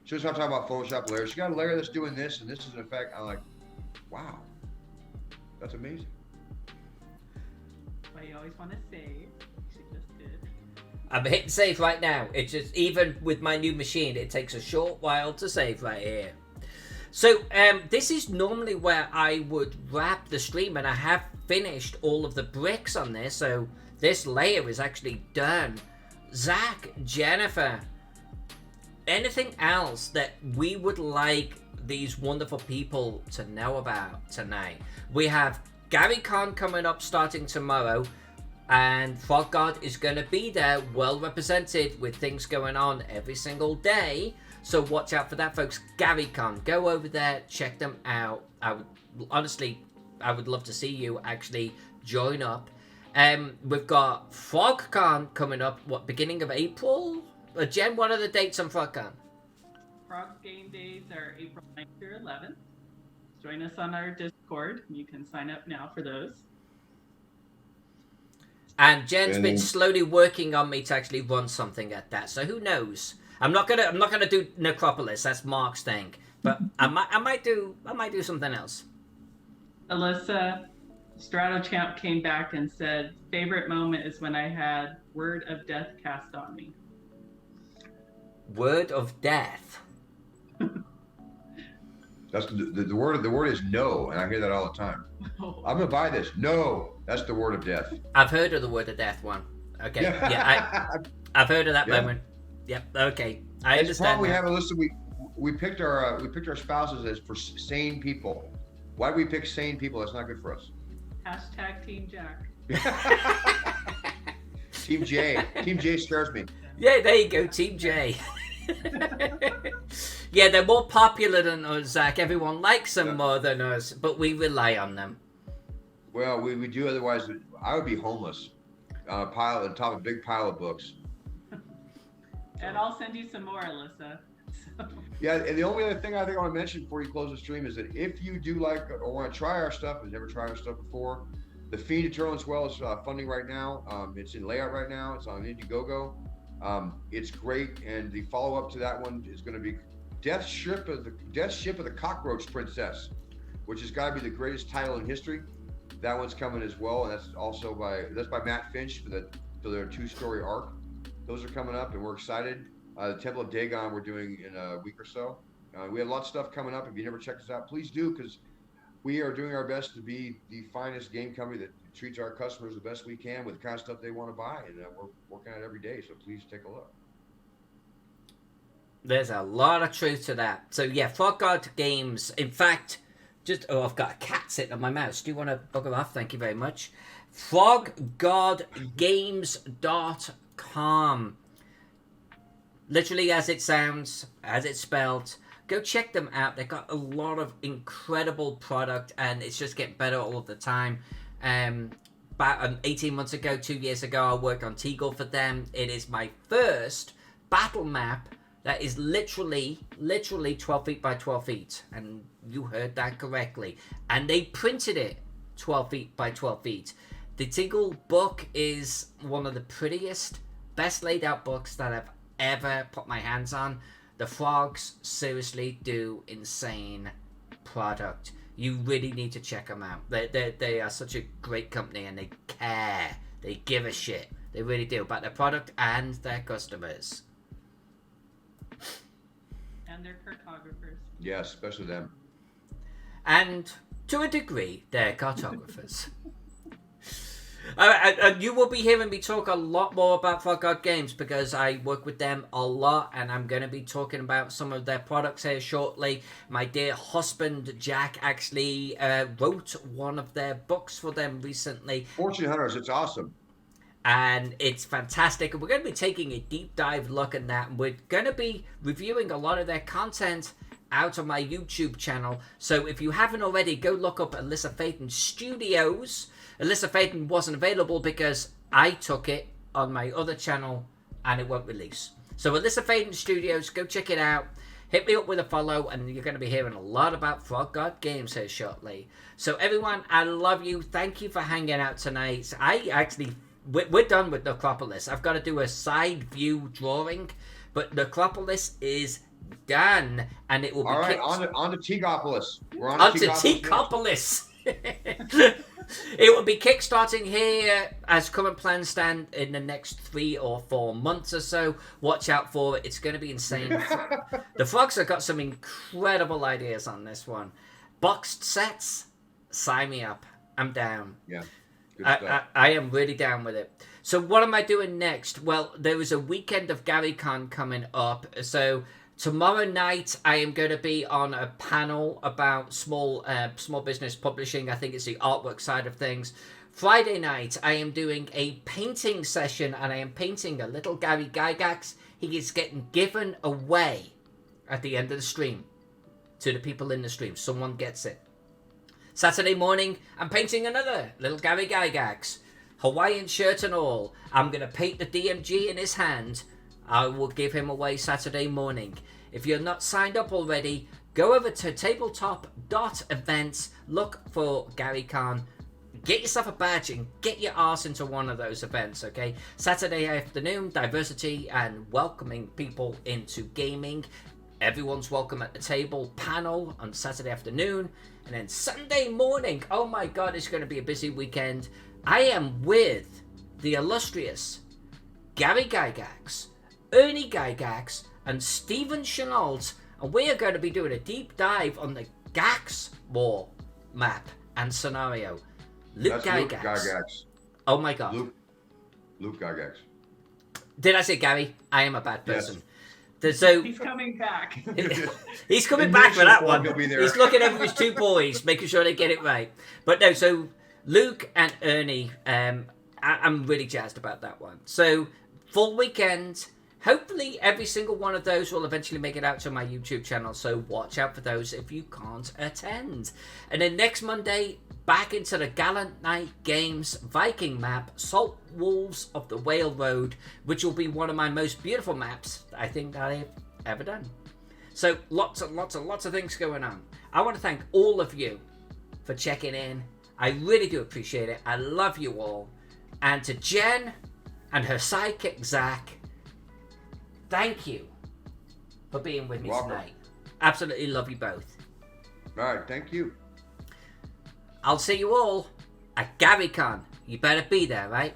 She was talking about Photoshop layers. She got a layer that's doing this, and this is an effect. I'm like, wow, that's amazing. Why you always want to save? She just did. I'm hitting save right now. It's just, even with my new machine, it takes a short while to save right here. So this is normally where I would wrap the stream, and I have finished all of the bricks on this, so this layer is actually done. Zach, Jennifer, anything else that we would like these wonderful people to know about tonight? We have Gary Con coming up starting tomorrow, and Frog God is going to be there, well represented, with things going on every single day. So watch out for that, folks. GaryCon, go over there, check them out. I would love to see you actually join up. We've got FrogCon coming up, beginning of April? Jen, what are the dates on FrogCon? Frog game days are April 9th through 11th. Join us on our Discord. You can sign up now for those. And Jen's been slowly working on me to actually run something at that. So who knows? I'm not gonna do Necropolis. That's Mark's thing. But I might do something else. Alyssa Stratochamp came back and said, favorite moment is when I had Word of Death cast on me. Word of Death. That's the word. The word is no, and I hear that all the time. I'm gonna buy this. No, that's the word of death. I've heard of the Word of Death one. Okay, yeah, I've heard of that moment. Yep. Okay, I understand. We have a list. We picked our spouses as for sane people. Why do we pick sane people? That's not good for us. Hashtag Team Jack. Team J. Team J scares me. Yeah, there you go, Team J. Yeah, they're more popular than us, Zach. Everyone likes them more than us, but we rely on them. Well, we do. Otherwise, I would be homeless. On top of a big pile of books. And I'll send you some more, Alyssa. So, Yeah, and the only other thing I think I want to mention before you close the stream is that if you do like or want to try our stuff, and never tried our stuff before, the Fiend Eternal as well is funding right now. It's in layout right now. It's on Indiegogo. It's great, and the follow up to that one is going to be Death Ship of the Cockroach Princess, which has got to be the greatest title in history. That one's coming as well, and that's also by Matt Finch for their 2-story arc. Those are coming up, and we're excited. The Temple of Dagon we're doing in a week or so. We have lots of stuff coming up. If you never checked us out, please do, because we are doing our best to be the finest game company that treats our customers the best we can with the kind of stuff they want to buy, and we're working on it every day. So please take a look. There's a lot of truth to that. So yeah, Frog God Games. In fact, I've got a cat sitting on my mouse. Do you want to bugger off? Thank you very much. FrogGodGames.com. Literally as it sounds, as it's spelled. Go check them out. They've got a lot of incredible product, and it's just getting better all the time. About 18 months ago, 2 years ago, I worked on Teagle for them. It is my first battle map that is literally 12 feet by 12 feet. And you heard that correctly. And they printed it 12 feet by 12 feet. The Teagle book is one of the prettiest, best laid out books that I've ever put my hands on. The Frogs seriously do insane product. You really need to check them out. They are such a great company, and they care. They give a shit. They really do about their product and their customers. and their cartographers. Yeah, especially them. And to a degree, they're cartographers. You will be hearing me talk a lot more about Frog God Games because I work with them a lot, and I'm going to be talking about some of their products here shortly. My dear husband Jack actually wrote one of their books for them recently. Fortune Hunters, it's awesome. And it's fantastic. And we're going to be taking a deep dive look at that. And we're going to be reviewing a lot of their content out of my YouTube channel. So if you haven't already, go look up Alyssa Phaeton Studios. Alyssa Phaeton wasn't available because I took it on my other channel and it won't release. So Alyssa Phaeton Studios, go check it out. Hit me up with a follow, and you're going to be hearing a lot about Frog God Games here shortly. So everyone, I love you. Thank you for hanging out tonight. We're done with Necropolis. I've got to do a side view drawing, but Necropolis is done, and it will be... All right, on to Teagopolis. We're on to Teagopolis. It will be kickstarting here as current plans stand in the next 3 or 4 months or so. Watch out for it. It's going to be insane. The Frogs have got some incredible ideas on this one. Boxed sets, sign me up. I'm down. Yeah. I am really down with it. So what am I doing next? Well, there is a weekend of GaryCon coming up. So tomorrow night I am going to be on a panel about small business publishing. I think it's the artwork side of things. Friday night I am doing a painting session, and I am painting a little Gary Gygax. He is getting given away at the end of the stream to the people in the stream. Someone gets it. Saturday morning, I'm painting another little Gary Gygax. Hawaiian shirt and all. I'm going to paint the DMG in his hand. I will give him away Saturday morning. If you're not signed up already, go over to tabletop.events, look for GaryCon, get yourself a badge and get your arse into one of those events, okay? Saturday afternoon, diversity and welcoming people into gaming. Everyone's welcome at the table panel on Saturday afternoon. And then Sunday morning, oh my God, it's going to be a busy weekend. I am with the illustrious Gary Gygax, Ernie Gygax, and Stephen Chenault. And we are going to be doing a deep dive on the Gax War map and scenario. Luke Gygax. Oh my God. Luke Gygax. Did I say Gary? I am a bad person. Yes. So he's coming back. He's coming back for that one. He's looking over his 2 boys, making sure they get it right. But no, so Luke and Ernie, I'm really jazzed about that one. So full weekend. Hopefully every single one of those will eventually make it out to my YouTube channel, so watch out for those if you can't attend. And then next Monday, back into the Gallant Knight Games Viking map, Salt Wolves of the Whale Road, which will be one of my most beautiful maps I think that I've ever done. So lots and lots and lots of things going on. I want to thank all of you for checking in. I really do appreciate it. I love you all. And to Jen and her sidekick Zach, thank you for being with me tonight. Absolutely love you both. All right, thank you. I'll see you all at GaryCon. You better be there, right?